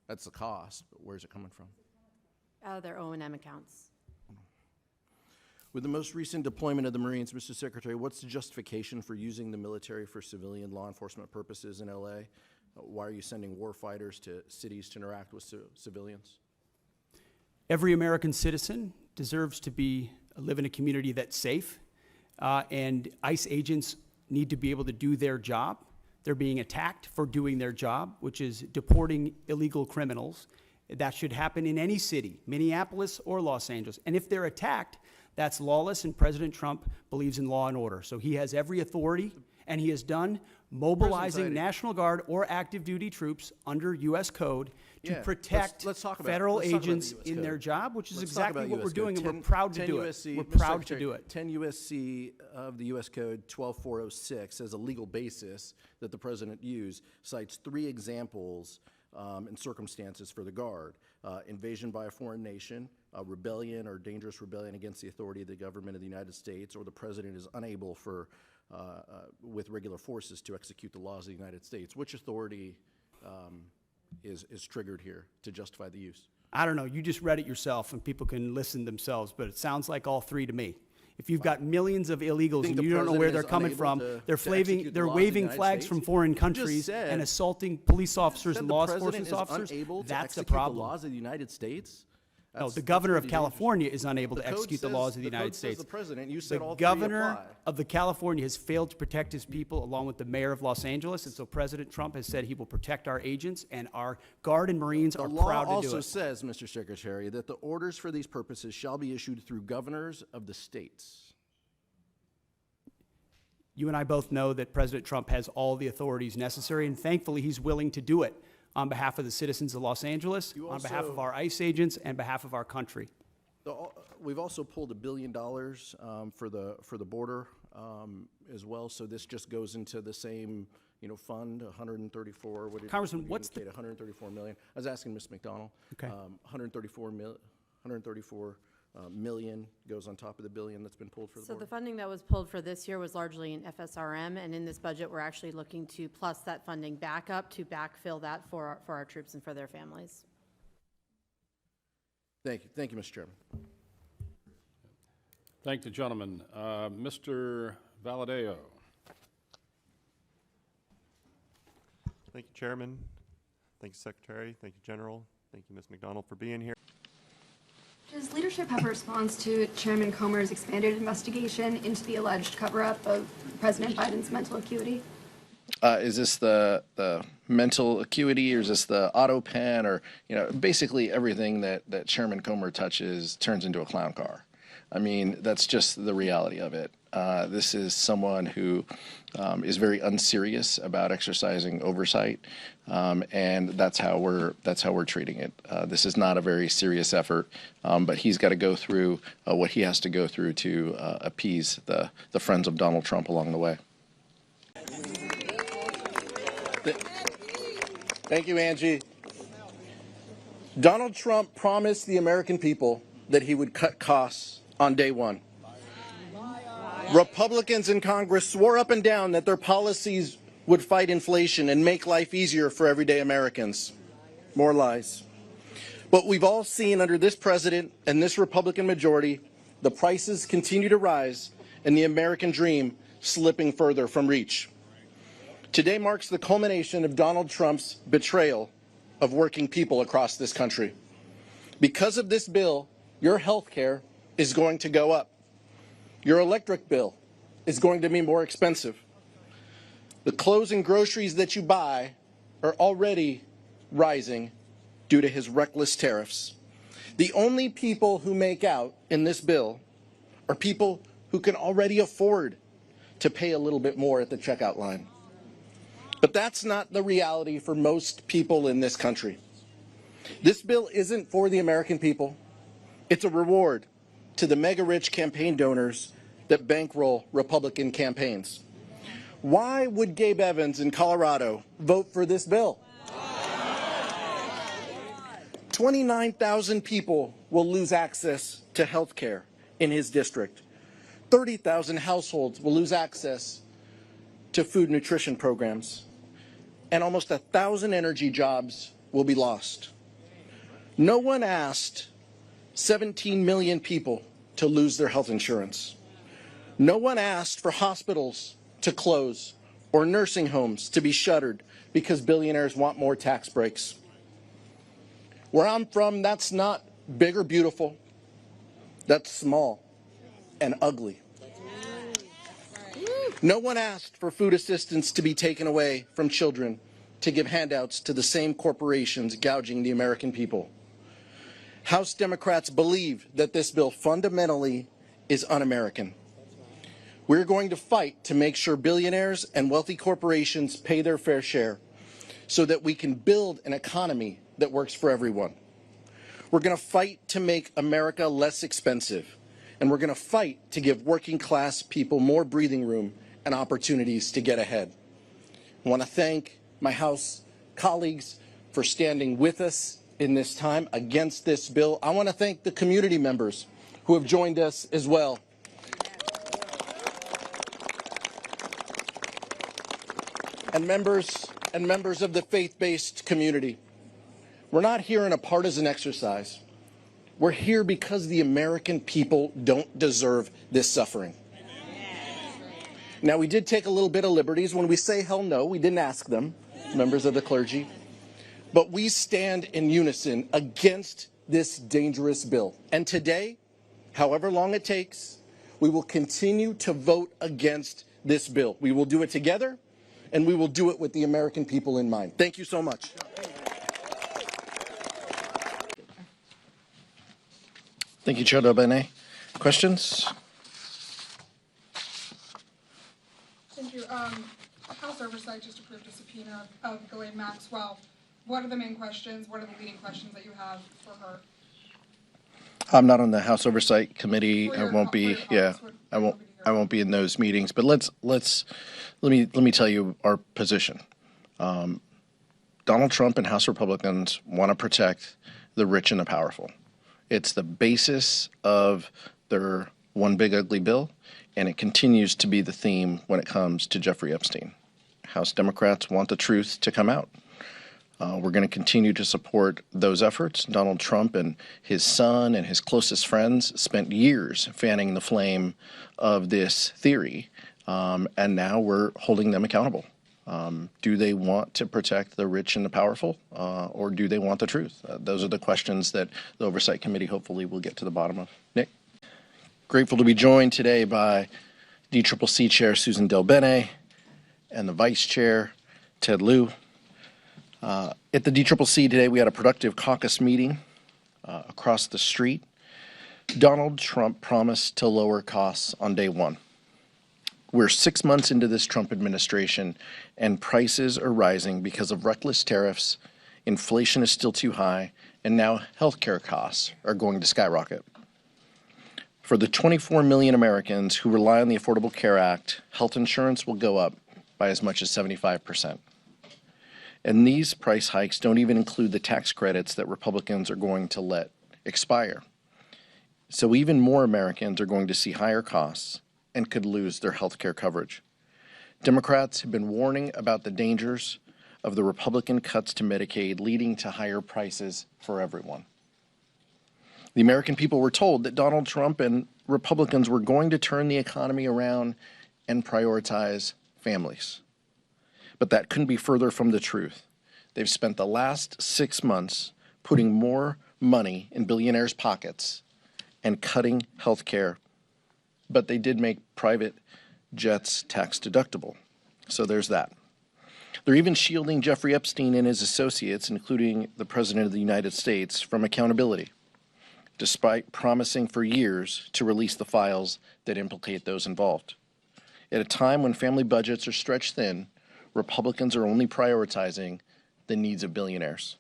That's the cost, but where's it coming from? Out of their O&M accounts. With the most recent deployment of the Marines, Mr. Secretary, what's the justification for using the military for civilian law enforcement purposes in LA? Why are you sending war fighters to cities to interact with civilians? Every American citizen deserves to live in a community that's safe, and ICE agents need to be able to do their job. They're being attacked for doing their job, which is deporting illegal criminals. That should happen in any city, Minneapolis or Los Angeles. And if they're attacked, that's lawless, and President Trump believes in law and order. So he has every authority, and he has done mobilizing National Guard or active duty troops under U.S. code to protect federal agents in their job, which is exactly what we're doing, and we're proud to do it. We're proud to do it. 10 U.S.C. of the U.S. Code 12406 as a legal basis that the president used cites 3 examples and circumstances for the Guard. Invasion by a foreign nation, rebellion or dangerous rebellion against the authority of the government of the United States, or the president is unable with regular forces to execute the laws of the United States. Which authority is triggered here to justify the use? I don't know. You just read it yourself, and people can listen themselves, but it sounds like all 3 to me. If you've got millions of illegals and you don't know where they're coming from, they're waving flags from foreign countries and assaulting police officers and law enforcement officers, that's a problem. The laws of the United States? No, the governor of California is unable to execute the laws of the United States. The president, you said all the 3 governor apply. of the California has failed to protect his people, along with the mayor of Los Angeles, and so President Trump has said he will protect our agents, and our Guard and Marines are proud to do it. The law also says, Mr. Secretary, that the orders for these purposes shall be issued through governors of the states. You and I both know that President Trump has all the authorities necessary, and thankfully he's willing to do it on behalf of the citizens of Los Angeles, on behalf of our ICE agents, and behalf of our country. We've also pulled $1 billion for the border as well. So this just goes into the same fund, 134. What did Congressman, what's the 134 million? I was asking Ms. McDonald. Okay. 134 million goes on top of the billion that's been pulled for the So border. the funding that was pulled for this year was largely in FSRM, and in this budget, we're actually looking to plus that funding back up to backfill that for our troops and for their families. Thank you, Mr. Chairman. Thank the gentleman. Mr. Valadeo. Thank you, Chairman. Thank you, Secretary. Thank you, General. Thank you, Ms. McDonald, for being here. Does leadership have a response to Chairman Comer's expanded investigation into the alleged cover-up of President Biden's mental acuity? Is this the mental acuity, or is this the auto pen, or basically everything that Chairman Comer touches turns into a clown car? I mean, that's just the reality of it. This is someone who is very unserious about exercising oversight, and that's how we're treating it. This is not a very serious effort, but he's got to go through what he has to go through to appease the friends of Donald Trump along the way. Thank you, Angie. Donald Trump promised the American people that he would cut costs on day one. Republicans in Congress swore up and down that their policies would fight inflation and make life easier for everyday Americans. More lies. But we've all seen under this president and this Republican majority, the prices continue to rise and the American dream slipping further from reach. Today marks the culmination of Donald Trump's betrayal of working people across this country. Because of this bill, your health care is going to go up. Your electric bill is going to be more expensive. The clothes and groceries that you buy are already rising due to his reckless tariffs. The only people who make out in this bill are people who can already afford to pay a little bit more at the checkout line. But that's not the reality for most people in this country. This bill isn't for the American people. It's a reward to the mega-rich campaign donors that bankroll Republican campaigns. Why would Gabe Evans in Colorado vote for this bill? 29,000 people will lose access to health care in his district. 30,000 households will lose access to food nutrition programs. And almost 1,000 energy jobs will be lost. No one asked 17 million people to lose their health insurance. No one asked for hospitals to close or nursing homes to be shuttered because billionaires want more tax breaks. Where I'm from, that's not big or beautiful. That's small and ugly. No one asked for food assistance to be taken away from children to give handouts to the same corporations gouging the American people. House Democrats believe that this bill fundamentally is un-American. We're going to fight to make sure billionaires and wealthy corporations pay their fair share so that we can build an economy that works for everyone. We're going to fight to make America less expensive, and we're going to fight to give working class people more breathing room and opportunities to get ahead. I want to thank my House colleagues for standing with us in this time against this bill. I want to thank the community members who have joined us as well. And members of the faith-based community. We're not here in a partisan exercise. We're here because the American people don't deserve this suffering. Now, we did take a little bit of liberties. When we say hell no, we didn't ask them, members of the clergy. But we stand in unison against this dangerous bill. And today, however long it takes, we will continue to vote against this bill. We will do it together, and we will do it with the American people in mind. Thank you so much. Thank you, Chair Delbene. Questions? Thank you. House Oversight just approved a subpoena of Ghislaine Maxwell. What are the main questions? What are the leading questions that you have for her? I'm not on the House Oversight Committee. I won't be. Yeah, I won't be in those meetings. But let me tell you our position. Donald Trump and House Republicans want to protect the rich and the powerful. It's the basis of their one big ugly bill, and it continues to be the theme when it comes to Jeffrey Epstein. House Democrats want the truth to come out. We're going to continue to support those efforts. Donald Trump and his son and his closest friends spent years fanning the flame of this theory, and now we're holding them accountable. Do they want to protect the rich and the powerful, or do they want the truth? Those are the questions that the Oversight Committee hopefully will get to the bottom of. Nick? Grateful to be joined today by DCCC Chair Susan Delbene and the Vice Chair, Ted Lieu. At the DCCC today, we had a productive caucus meeting across the street. Donald Trump promised to lower costs on day one. We're 6 months into this Trump administration, and prices are rising because of reckless tariffs, inflation is still too high, and now healthcare costs are going to skyrocket. For the 24 million Americans who rely on the Affordable Care Act, health insurance will go up by as much as 75%. And these price hikes don't even include the tax credits that Republicans are going to let expire. So even more Americans are going to see higher costs and could lose their health care coverage. Democrats have been warning about the dangers of the Republican cuts to Medicaid leading to higher prices for everyone. The American people were told that Donald Trump and Republicans were going to turn the economy around and prioritize families. But that couldn't be further from the truth. They've spent the last 6 months putting more money in billionaires' pockets and cutting health care. But they did make private jets tax deductible. So there's that. They're even shielding Jeffrey Epstein and his associates, including the President of the United States, from accountability, despite promising for years to release the files that implicate those involved. At a time when family budgets are stretched thin, Republicans are only prioritizing the needs of billionaires.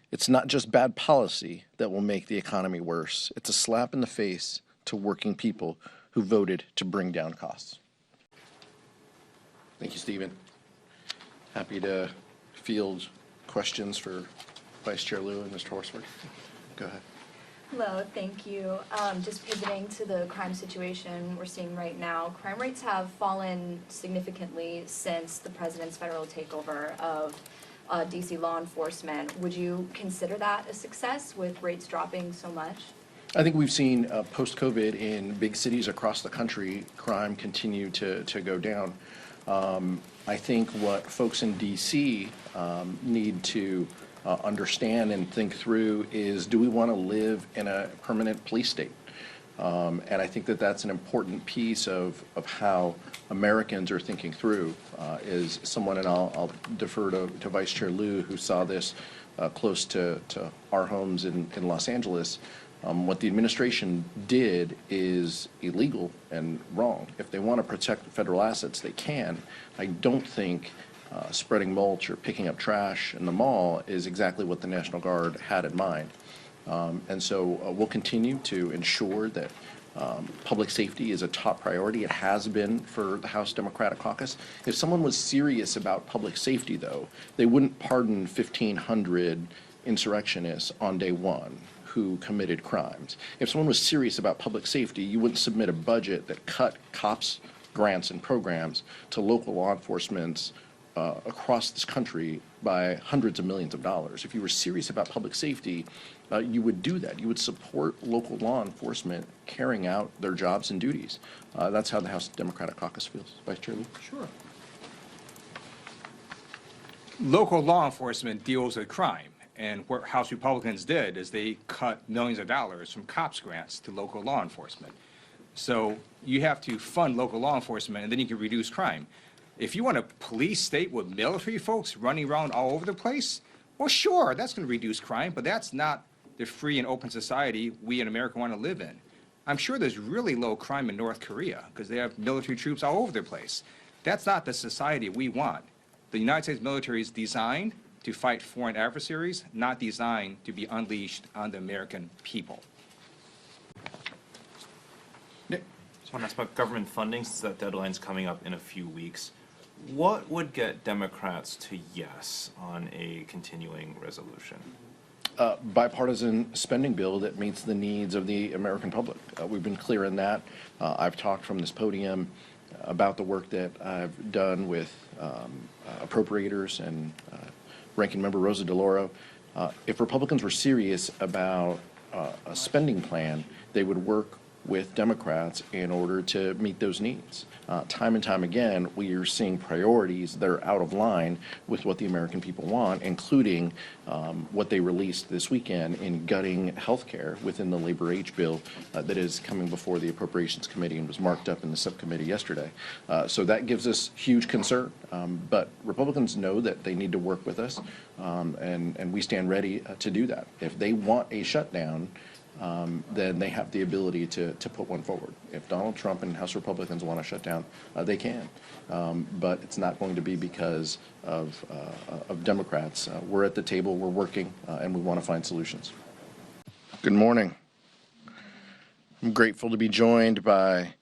It's not just bad policy that will make the economy worse. It's a slap in the face to working people who voted to bring down costs. Thank you, Stephen. Happy to field questions for Vice Chair Liu and Mr. Horsford. Go ahead. Hello, thank you. Just pivoting to the crime situation we're seeing right now, crime rates have fallen significantly since the president's federal takeover of DC law enforcement. Would you consider that a success with rates dropping so much? I think we've seen post-COVID in big cities across the country, crime continue to go down. I think what folks in DC need to understand and think through is, do we want to live in a permanent police state? And I think that that's an important piece of how Americans are thinking through. Is someone, and I'll defer to Vice Chair Liu, who saw this close to our homes in Los Angeles. What the administration did is illegal and wrong. If they want to protect federal assets, they can. I don't think spreading mulch or picking up trash in the mall is exactly what the National Guard had in mind. And so we'll continue to ensure that public safety is a top priority. It has been for the House Democratic Caucus. If someone was serious about public safety, though, they wouldn't pardon 1,500 insurrectionists on day one who committed crimes. If someone was serious about public safety, you wouldn't submit a budget that cut cops' grants and programs to local law enforcement across this country by hundreds of millions of dollars. If you were serious about public safety, you would do that. You would support local law enforcement carrying out their jobs and duties. That's how the House Democratic Caucus feels. Vice Chair Liu? Sure. Local law enforcement deals with crime. And what House Republicans did is they cut millions of dollars from cops grants to local law enforcement. So you have to fund local law enforcement, and then you can reduce crime. If you want a police state with military folks running around all over the place, well, sure, that's going to reduce crime, but that's not the free and open society we in America want to live in. I'm sure there's really low crime in North Korea because they have military troops all over the place. That's not the society we want. The United States military is designed to fight foreign adversaries, not designed to be unleashed on the American people. Nick? Just want to ask about government funding, since that deadline's coming up in a few weeks. What would get Democrats to yes on a continuing resolution? Bipartisan spending bill that meets the needs of the American public. We've been clear in that. I've talked from this podium about the work that I've done with appropriators and Ranking Member Rosa DeLauro. If Republicans were serious about a spending plan, they would work with Democrats in order to meet those needs. Time and time again, we are seeing priorities that are out of line with what the American people want, including what they released this weekend in gutting health care within the labor age bill that is coming before the Appropriations Committee and was marked up in the subcommittee yesterday. So that gives us huge concern. But Republicans know that they need to work with us, and we stand ready to do that. If they want a shutdown, then they have the ability to put one forward. If Donald Trump and House Republicans want to shut down, they can. But it's not going to be because of Democrats. We're at the table, we're working, and we want to find solutions. Good morning. I'm grateful to be joined by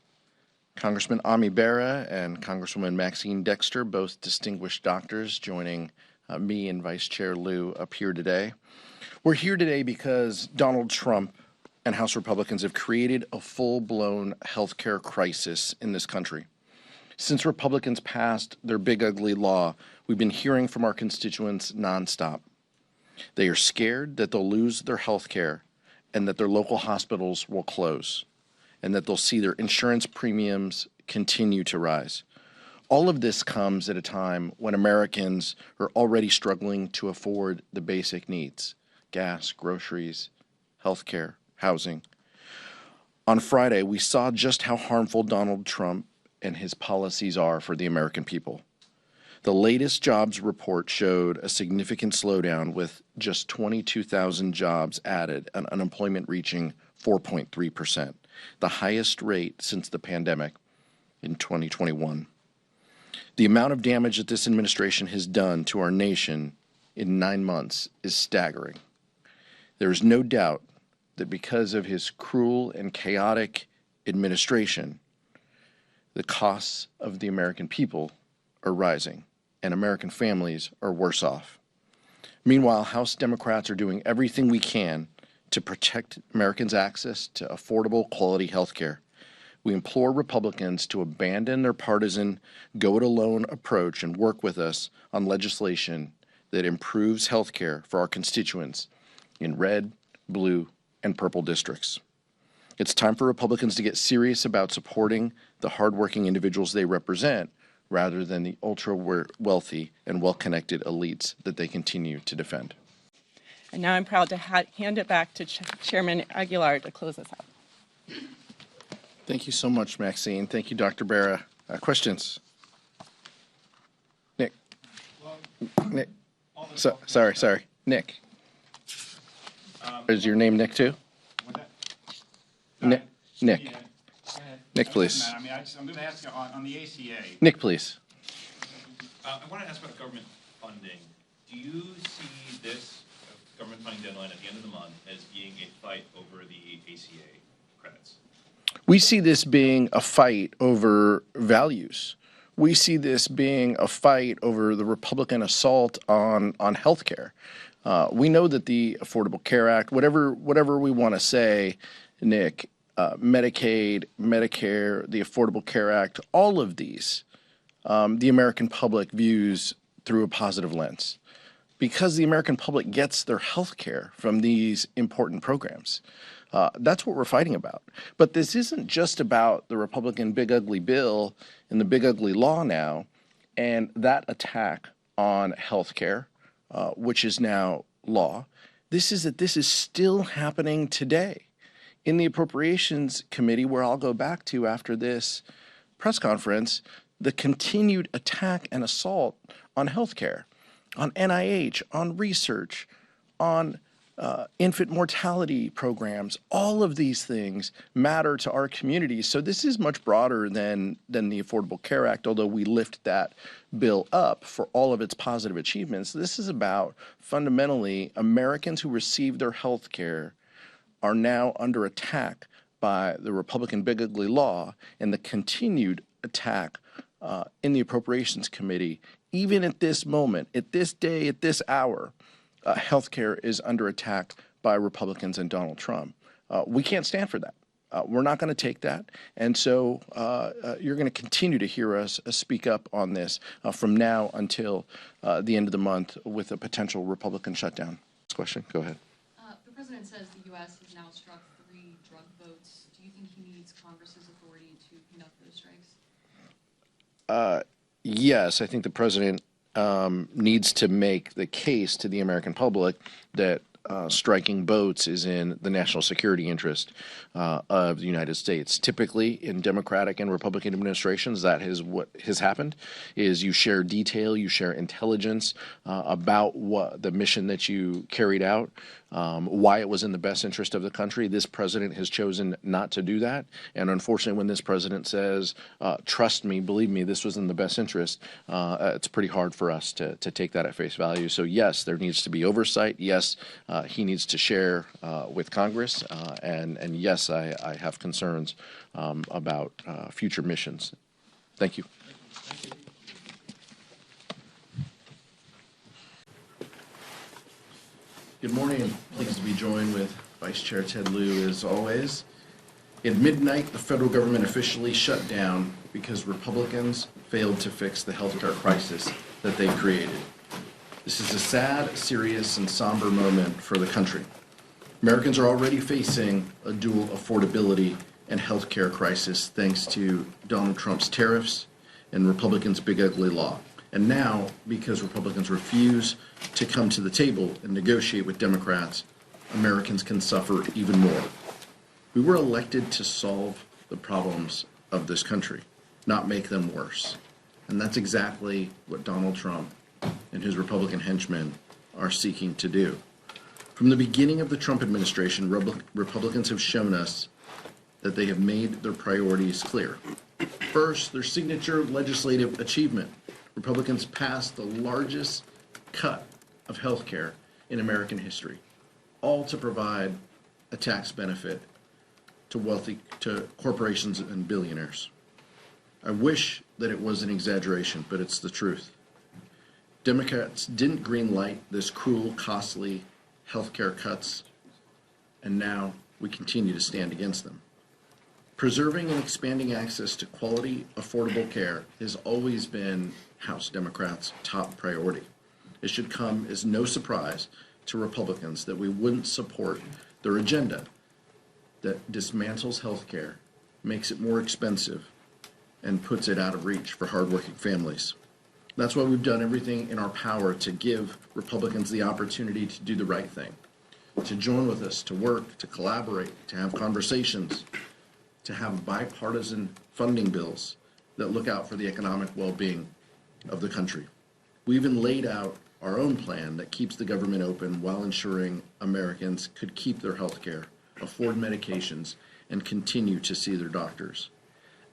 Congressman Ami Bera and Congresswoman Maxine Dexter, both distinguished doctors, joining me and Vice Chair Liu up here today. We're here today because Donald Trump and House Republicans have created a full-blown healthcare crisis in this country. Since Republicans passed their big ugly law, we've been hearing from our constituents nonstop. They are scared that they'll lose their health care and that their local hospitals will close and that they'll see their insurance premiums continue to rise. All of this comes at a time when Americans are already struggling to afford the basic needs: gas, groceries, health care, housing. On Friday, we saw just how harmful Donald Trump and his policies are for the American people. The latest jobs report showed a significant slowdown, with just 22,000 jobs added and unemployment reaching 4.3%, the highest rate since the pandemic in 2021. The amount of damage that this administration has done to our nation in 9 months is staggering. There is no doubt that because of his cruel and chaotic administration, the costs of the American people are rising and American families are worse off. Meanwhile, House Democrats are doing everything we can to protect Americans' access to affordable, quality health care. We implore Republicans to abandon their partisan go-it-alone approach and work with us on legislation that improves health care for our constituents in red, blue, and purple districts. It's time for Republicans to get serious about supporting the hardworking individuals they represent rather than the ultra-wealthy and well-connected elites that they continue to defend. And now I'm proud to hand it back to Chairman Aguilar to close us out. Thank you so much, Maxine. Thank you, Dr. Barra. Questions? Nick. Nick. Sorry. Nick. Is your name Nick too? Nick. Nick, please. I'm going to ask you on the ACA. Nick, please. I want to ask about government funding. Do you see this government funding deadline at the end of the month as being a fight over the ACA credits? We see this being a fight over values. We see this being a fight over the Republican assault on health care. We know that the Affordable Care Act, whatever we want to say, Nick, Medicaid, Medicare, the Affordable Care Act, all of these, the American public views through a positive lens because the American public gets their health care from these important programs. That's what we're fighting about. But this isn't just about the Republican big ugly bill and the big ugly law now and that attack on health care, which is now law. This is still happening today. In the Appropriations Committee, where I'll go back to after this press conference, the continued attack and assault on healthcare, on NIH, on research, on infant mortality programs, all of these things matter to our communities. So this is much broader than the Affordable Care Act, although we lift that bill up for all of its positive achievements. This is about fundamentally Americans who receive their health care are now under attack by the Republican big ugly law and the continued attack in the Appropriations Committee. Even at this moment, at this day, at this hour, healthcare is under attack by Republicans and Donald Trump. We can't stand for that. We're not going to take that. And so you're going to continue to hear us speak up on this from now until the end of the month with a potential Republican shutdown. Next question. Go ahead. The president says the U.S. has now struck 3 drug votes. Do you think he needs Congress's authority to conduct those strikes? Yes, I think the president needs to make the case to the American public that striking boats is in the national security interest of the United States. Typically, in Democratic and Republican administrations, that is what has happened, is you share detail, you share intelligence about what the mission that you carried out, why it was in the best interest of the country. This president has chosen not to do that. And unfortunately, when this president says, trust me, believe me, this was in the best interest, it's pretty hard for us to take that at face value. So yes, there needs to be oversight. Yes, he needs to share with Congress. And yes, I have concerns about future missions. Thank you. Good morning. Pleased to be joined with Vice Chair Ted Lieu as always. At midnight, the federal government officially shut down because Republicans failed to fix the healthcare crisis that they created. This is a sad, serious, and somber moment for the country. Americans are already facing a dual affordability and healthcare crisis thanks to Donald Trump's tariffs and Republicans' big ugly law. And now, because Republicans refuse to come to the table and negotiate with Democrats, Americans can suffer even more. We were elected to solve the problems of this country, not make them worse. And that's exactly what Donald Trump and his Republican henchmen are seeking to do. From the beginning of the Trump administration, Republicans have shown us that they have made their priorities clear. First, their signature legislative achievement. Republicans passed the largest cut of health care in American history, all to provide a tax benefit to corporations and billionaires. I wish that it was an exaggeration, but it's the truth. Democrats didn't green light this cruel, costly healthcare cuts, and now we continue to stand against them. Preserving and expanding access to quality, affordable care has always been House Democrats' top priority. It should come as no surprise to Republicans that we wouldn't support their agenda that dismantles healthcare, makes it more expensive, and puts it out of reach for hardworking families. That's why we've done everything in our power to give Republicans the opportunity to do the right thing, to join with us, to work, to collaborate, to have conversations, to have bipartisan funding bills that look out for the economic well-being of the country. We even laid out our own plan that keeps the government open while ensuring Americans could keep their health care, afford medications, and continue to see their doctors.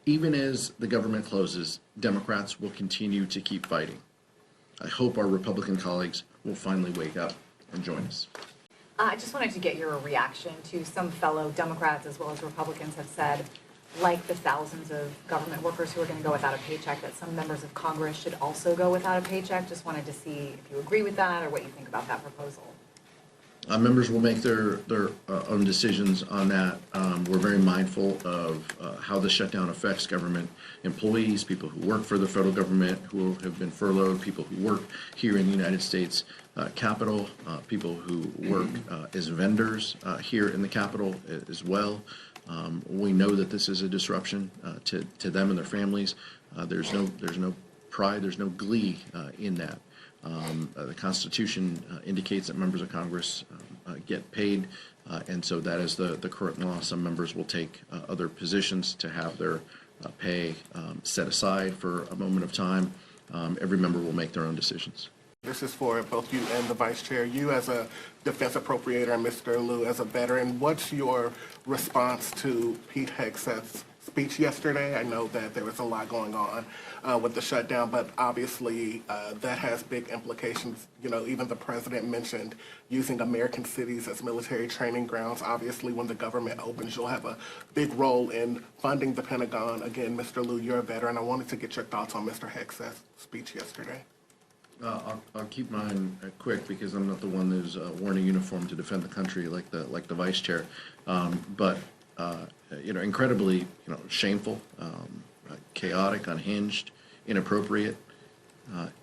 Even as the government closes, Democrats will continue to keep fighting. I hope our Republican colleagues will finally wake up and join us. I just wanted to get your reaction to some fellow Democrats as well as Republicans have said, like the thousands of government workers who are going to go without a paycheck, that some members of Congress should also go without a paycheck. Just wanted to see if you agree with that or what you think about that proposal. Members will make their own decisions on that. We're very mindful of how the shutdown affects government employees, people who work for the federal government, who have been furloughed, people who work here in the United States Capitol, people who work as vendors here in the Capitol as well. We know that this is a disruption to them and their families. There's no pride, there's no glee in that. The Constitution indicates that members of Congress get paid, and so that is the current law. Some members will take other positions to have their pay set aside for a moment of time. Every member will make their own decisions. This is for both you and the Vice Chair. You as a defense appropriator and Mr. Lieu as a veteran, what's your response to Pete Hegseth's speech yesterday? I know that there was a lot going on with the shutdown, but obviously that has big implications. You know, even the president mentioned using American cities as military training grounds. Obviously, when the government opens, you'll have a big role in funding the Pentagon. Again, Mr. Lieu, you're a veteran. I wanted to get your thoughts on Mr. Hegseth's speech yesterday. I'll keep mine quick because I'm not the one who's worn a uniform to defend the country like the Vice Chair. But incredibly, shameful, chaotic, unhinged, inappropriate,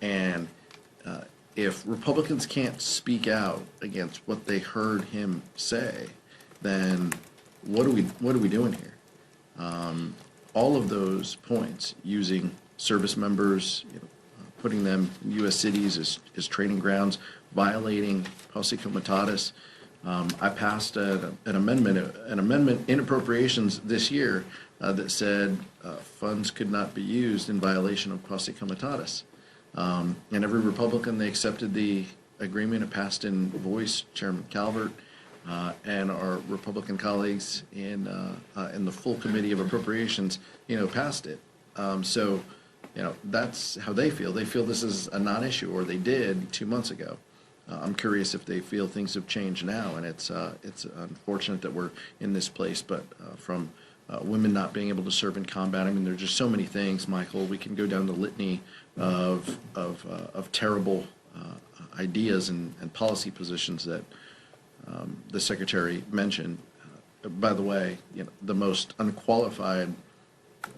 and if Republicans can't speak out against what they heard him say, then what are we doing here? All of those points, using service members, putting them in U.S. cities as training grounds, violating posse comitatus. I passed an amendment in appropriations this year that said funds could not be used in violation of posse comitatus. And every Republican, they accepted the agreement. It passed in voice. Chairman Calvert and our Republican colleagues in the full committee of appropriations, passed it. So, that's how they feel. They feel this is a non-issue, or they did 2 months ago. I'm curious if they feel things have changed now, and it's unfortunate that we're in this place. But from women not being able to serve in combat, I mean, there's just so many things, Michael. We can go down the litany of terrible ideas and policy positions that the Secretary mentioned. By the way, the most unqualified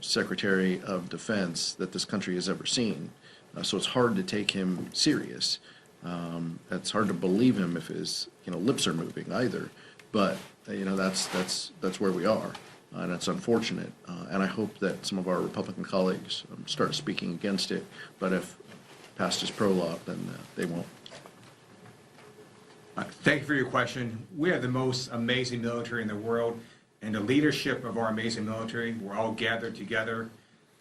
Secretary of Defense that this country has ever seen. So it's hard to take him serious. It's hard to believe him if his lips are moving either. But that's where we are, and it's unfortunate. And I hope that some of our Republican colleagues start speaking against it. But if past is prologue, then they won't. Thank you for your question. We are the most amazing military in the world. And the leadership of our amazing military, we're all gathered together,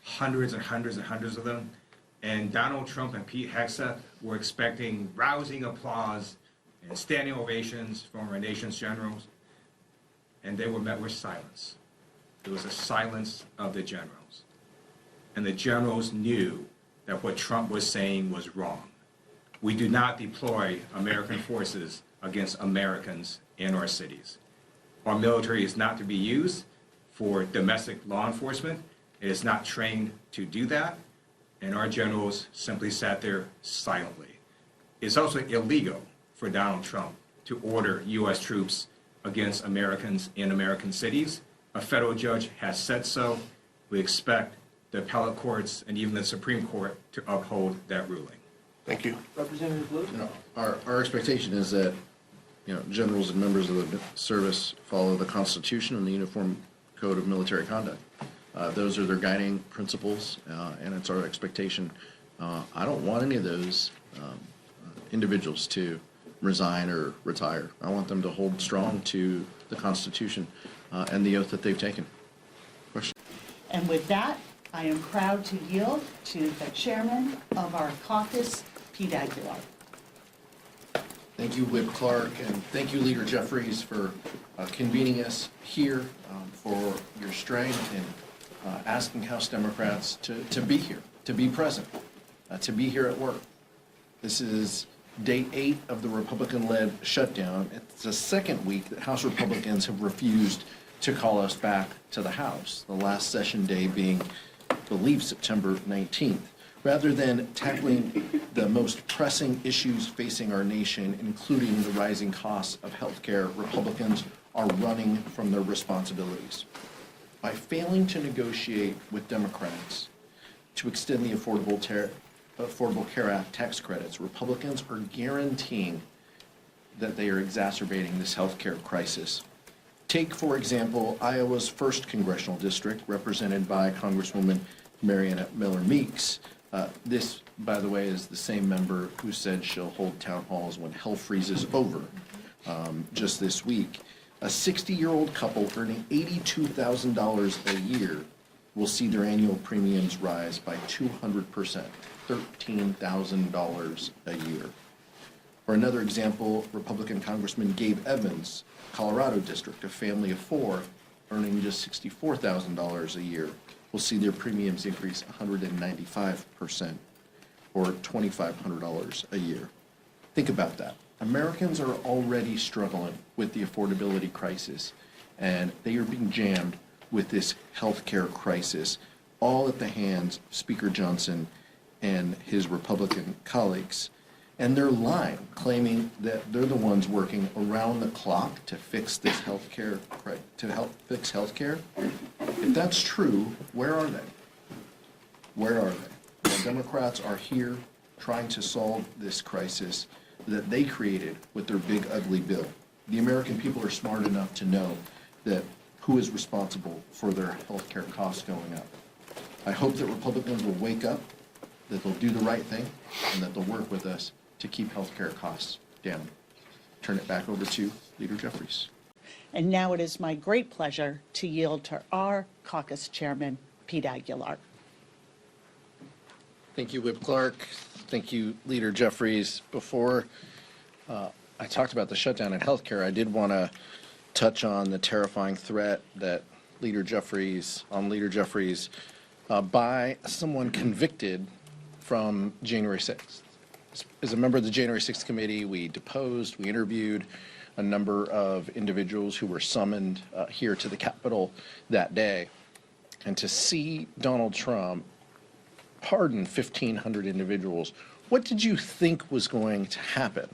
hundreds and hundreds and hundreds of them. And Donald Trump and Pete Hegseth were expecting rousing applause and standing ovations from our nation's generals. And they were met with silence. It was a silence of the generals. And the generals knew that what Trump was saying was wrong. We do not deploy American forces against Americans in our cities. Our military is not to be used for domestic law enforcement. It is not trained to do that. and our generals simply sat there silently. It's also illegal for Donald Trump to order U.S. troops against Americans in American cities. A federal judge has said so. We expect the appellate courts and even the Supreme Court to uphold that ruling. Thank you. Representative Blue? Our expectation is that, generals and members of the service follow the Constitution and the Uniform Code of Military Conduct. Those are their guiding principles, and it's our expectation. I don't want any of those individuals to resign or retire. I want them to hold strong to the Constitution and the oath that they've taken. Question? And with that, I am proud to yield to the chairman of our caucus, Pete Aguilar. Thank you, Whip Clark, and thank you, Leader Jeffries, for convening us here, for your strength in asking House Democrats to be here, to be present, to be here at work. This is day 8 of the Republican-led shutdown. It's the second week that House Republicans have refused to call us back to the House, the last session day being, I believe, September 19th. Rather than tackling the most pressing issues facing our nation, including the rising costs of health care, Republicans are running from their responsibilities. By failing to negotiate with Democrats to extend the Affordable Care Act tax credits, Republicans are guaranteeing that they are exacerbating this health care crisis. Take, for example, Iowa's 1st Congressional District, represented by Congresswoman Marianna Miller Meeks. This, by the way, is the same member who said she'll hold town halls when hell freezes over just this week. A 60-year-old couple earning $82,000 a year will see their annual premiums rise by 200%, $13,000 a year. For another example, Republican Congressman Gabe Evans, Colorado District, a family of 4 earning just $64,000 a year, will see their premiums increase 195%, or $2,500 a year. Think about that. Americans are already struggling with the affordability crisis, and they are being jammed with this health care crisis, all at the hands of Speaker Johnson and his Republican colleagues. And they're lying, claiming that they're the ones working around the clock to fix this health care, to help fix health care. If that's true, where are they? Where are they? The Democrats are here trying to solve this crisis that they created with their big, ugly bill. The American people are smart enough to know that who is responsible for their health care costs going up. I hope that Republicans will wake up, that they'll do the right thing, and that they'll work with us to keep health care costs down. Turn it back over to Leader Jeffries. And now it is my great pleasure to yield to our caucus chairman, Pete Aguilar. Thank you, Whip Clark. Thank you, Leader Jeffries. Before I talked about the shutdown in healthcare, I did want to touch on the terrifying threat that Leader Jeffries by someone convicted from January 6th. As a member of the January 6th committee, we deposed, we interviewed a number of individuals who were summoned here to the Capitol that day. And to see Donald Trump pardon 1,500 individuals, what did you think was going to happen?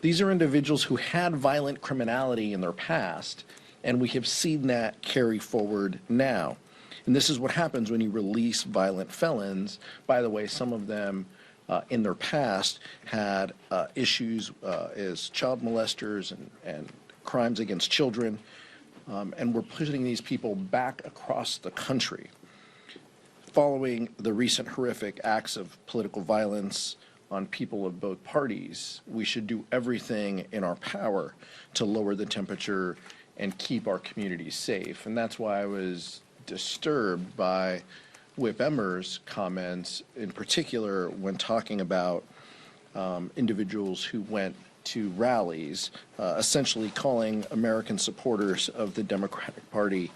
These are individuals who had violent criminality in their past, and we have seen that carry forward now. And this is what happens when you release violent felons. By the way, some of them in their past had issues as child molesters and crimes against children, and we're putting these people back across the country. Following the recent horrific acts of political violence on people of both parties, we should do everything in our power to lower the temperature and keep our communities safe. And that's why I was disturbed by Whip Emmer's comments, in particular when talking about individuals who went to rallies, essentially calling American supporters of the Democratic Party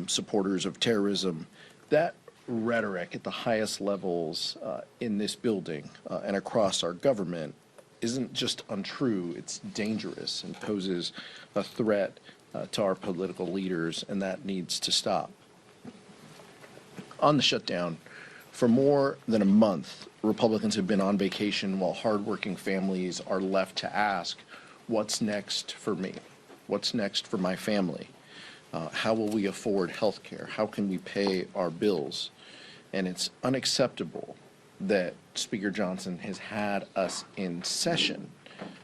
supporters of terrorism. That rhetoric at the highest levels in this building and across our government isn't just untrue, it's dangerous and poses a threat to our political leaders, and that needs to stop. On the shutdown, For more than a month, Republicans have been on vacation while hardworking families are left to ask, what's next for me? What's next for my family? How will we afford health care? How can we pay our bills? And it's unacceptable that Speaker Johnson has had us in session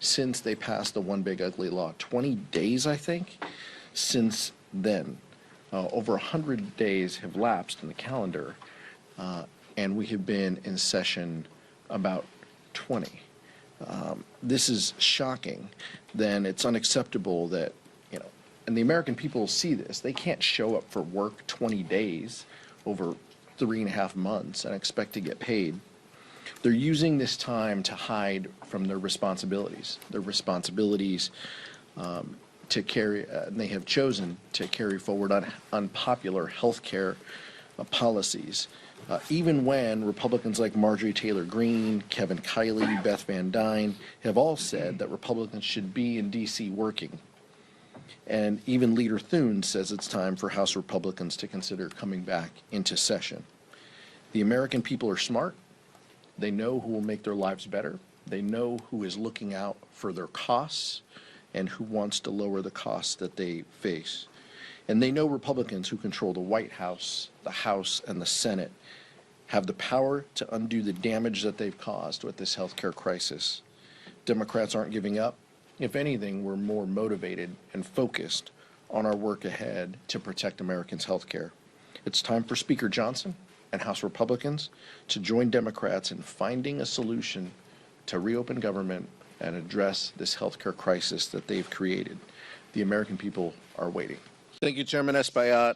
since they passed the One Big Ugly Law. 20 days, I think, since then. Over 100 days have lapsed in the calendar, and we have been in session about 20. This is shocking. Then it's unacceptable that, and the American people see this. They can't show up for work 20 days over 3.5 months and expect to get paid. They're using this time to hide from their responsibilities. Their responsibilities to carry, they have chosen to carry forward unpopular health care policies. Even when Republicans like Marjorie Taylor Greene, Kevin Kiley, Beth Van Dyne have all said that Republicans should be in D.C. working. And even Leader Thune says it's time for House Republicans to consider coming back into session. The American people are smart. They know who will make their lives better. They know who is looking out for their costs and who wants to lower the costs that they face. And they know Republicans who control the White House, the House, and the Senate have the power to undo the damage that they've caused with this healthcare crisis. Democrats aren't giving up. If anything, we're more motivated and focused on our work ahead to protect Americans' health care. It's time for Speaker Johnson and House Republicans to join Democrats in finding a solution to reopen government and address this health care crisis that they've created. The American people are waiting. Thank you, Chairman Espaillat.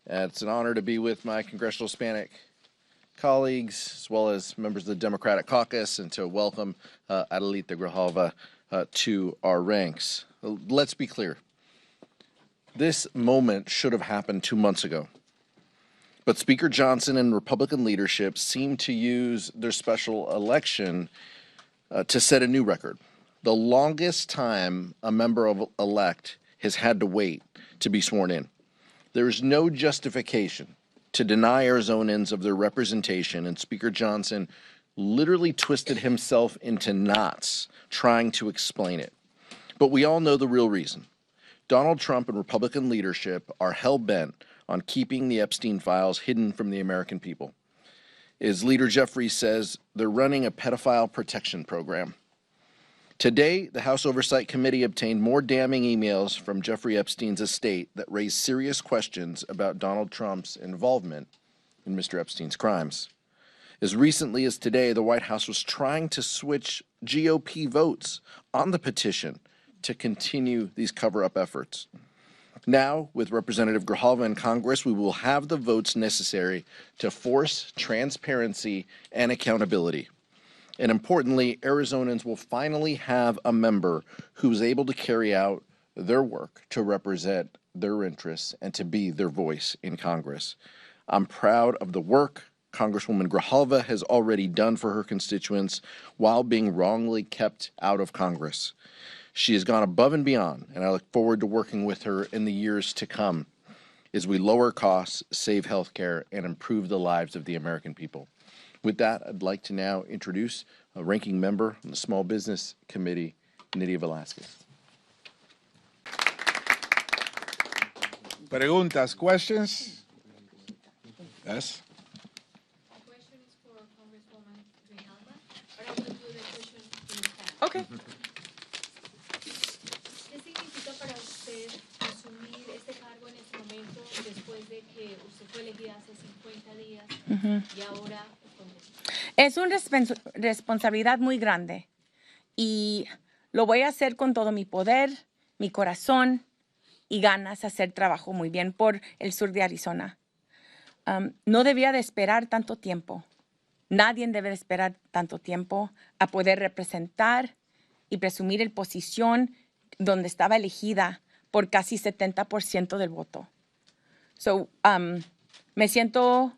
It's an honor to be with my Congressional Hispanic colleagues, as well as members of the Democratic Caucus, and to welcome Adelita Grijalva to our ranks. Let's be clear. This moment should have happened 2 months ago. But Speaker Johnson and Republican leadership seem to use their special election to set a new record. The longest time a member-elect has had to wait to be sworn in. There is no justification to deny Arizonans of their representation, and Speaker Johnson literally twisted himself into knots trying to explain it. But we all know the real reason. Donald Trump and Republican leadership are hell-bent on keeping the Epstein files hidden from the American people. As Leader Jeffries says, they're running a pedophile protection program. Today, the House Oversight Committee obtained more damning emails from Jeffrey Epstein's estate that raised serious questions about Donald Trump's involvement in Mr. Epstein's crimes. As recently as today, the White House was trying to switch GOP votes on the petition to continue these cover-up efforts. Now, with Representative Grijalva in Congress, we will have the votes necessary to force transparency and accountability. And importantly, Arizonans will finally have a member who's able to carry out their work to represent their interests and to be their voice in Congress. I'm proud of the work Congresswoman Grijalva has already done for her constituents while being wrongly kept out of Congress. She has gone above and beyond, and I look forward to working with her in the years to come as we lower costs, save health care, and improve the lives of the American people. With that, I'd like to now introduce a ranking member on the Small Business Committee, Nydia Velázquez. Preguntas, questions? Yes? Question is for Congresswoman Grijalva, but I will do the question in Spanish. Okay. ¿Qué significa para usted asumir este cargo en este momento después de que usted fue elegida hace 50 días y ahora el Congreso? Es una responsabilidad muy grande y lo voy a hacer con todo mi poder, mi corazón y ganas de hacer trabajo muy bien por el sur de Arizona. No debía de esperar tanto tiempo. Nadie debe de esperar tanto tiempo a poder representar y presumir el posición donde estaba elegida por casi 70% del voto. Me siento,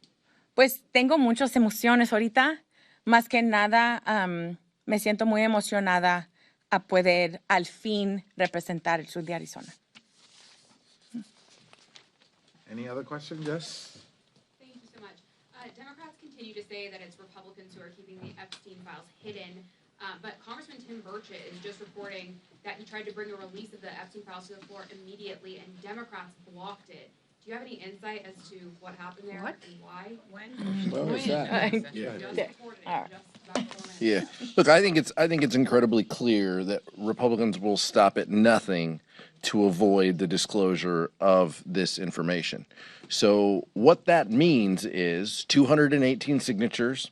pues tengo muchas emociones ahorita. Más que nada, me siento muy emocionada a poder al fin representar el sur de Arizona. Any other question? Yes? Thank you so much. Democrats continue continue to say that it's Republicans who are keeping the Epstein files hidden. But Congressman Tim Burchett is just reporting that he tried to bring a release of the Epstein files to the floor immediately, and Democrats blocked it. Do you have any insight as to what happened there and why? When? What was that? Yeah. Just reported it, just about 4 minutes. Yeah. Look, I think it's incredibly clear that Republicans will stop at nothing to avoid the disclosure of this information. So what that means is 218 signatures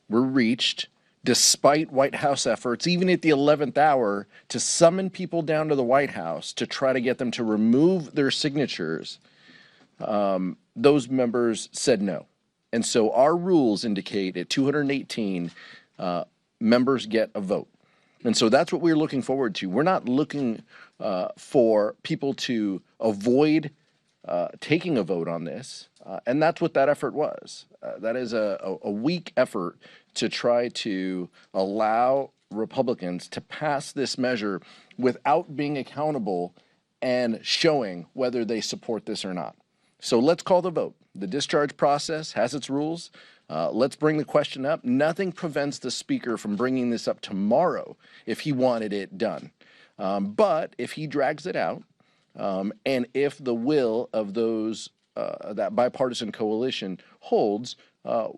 were reached despite White House efforts, even at the 11th hour, to summon people down to the White House to try to get them to remove their signatures. Those members said no. And so our rules indicate at 218, members get a vote. And so that's what we're looking forward to. We're not looking for people to avoid taking a vote on this. And that's what that effort was. That is a weak effort to try to allow Republicans to pass this measure without being accountable and showing whether they support this or not. So let's call the vote. The discharge process has its rules. Let's bring the question up. Nothing prevents the speaker from bringing this up tomorrow if he wanted it done. But if he drags it out, and if the will of those that bipartisan coalition holds,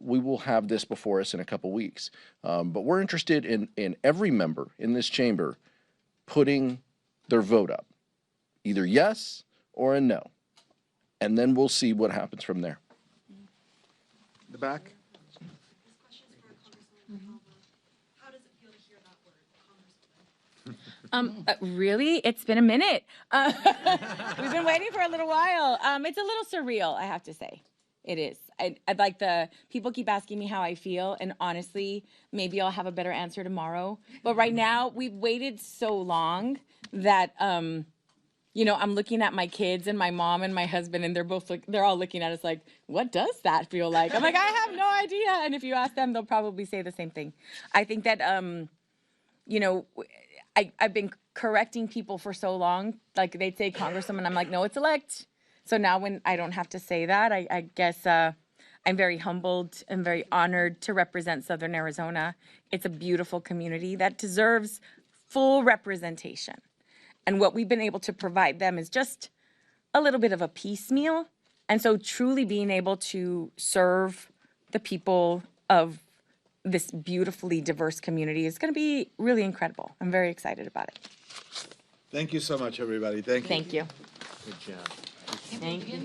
we will have this before us in a couple weeks. But we're interested in every member in this chamber putting their vote up, either yes or a no. And then we'll see what happens from there. The back? Really? It's been a minute. We've been waiting for a little while. It's a little surreal, I have to say. It is. I'd like people keep asking me how I feel, and honestly, maybe I'll have a better answer tomorrow. But right now, we've waited so long that, you know, I'm looking at my kids and my mom and my husband, and they're all looking at us like, what does that feel like? I'm like, I have no idea. And if you ask them, they'll probably say the same thing. I think that, you know, I've been correcting people for so long. Like they'd say Congresswoman, I'm like, no, it's elect. So now when I don't have to say that, I guess I'm very humbled and very honored to represent Southern Arizona. It's a beautiful community that deserves full representation. And what we've been able to provide them is just a little bit of a piecemeal. And so truly being able to serve the people of this beautifully diverse community is going to be really incredible. I'm very excited about it. Thank you so much, everybody. Thank you. Thank you. Good job. Thank you.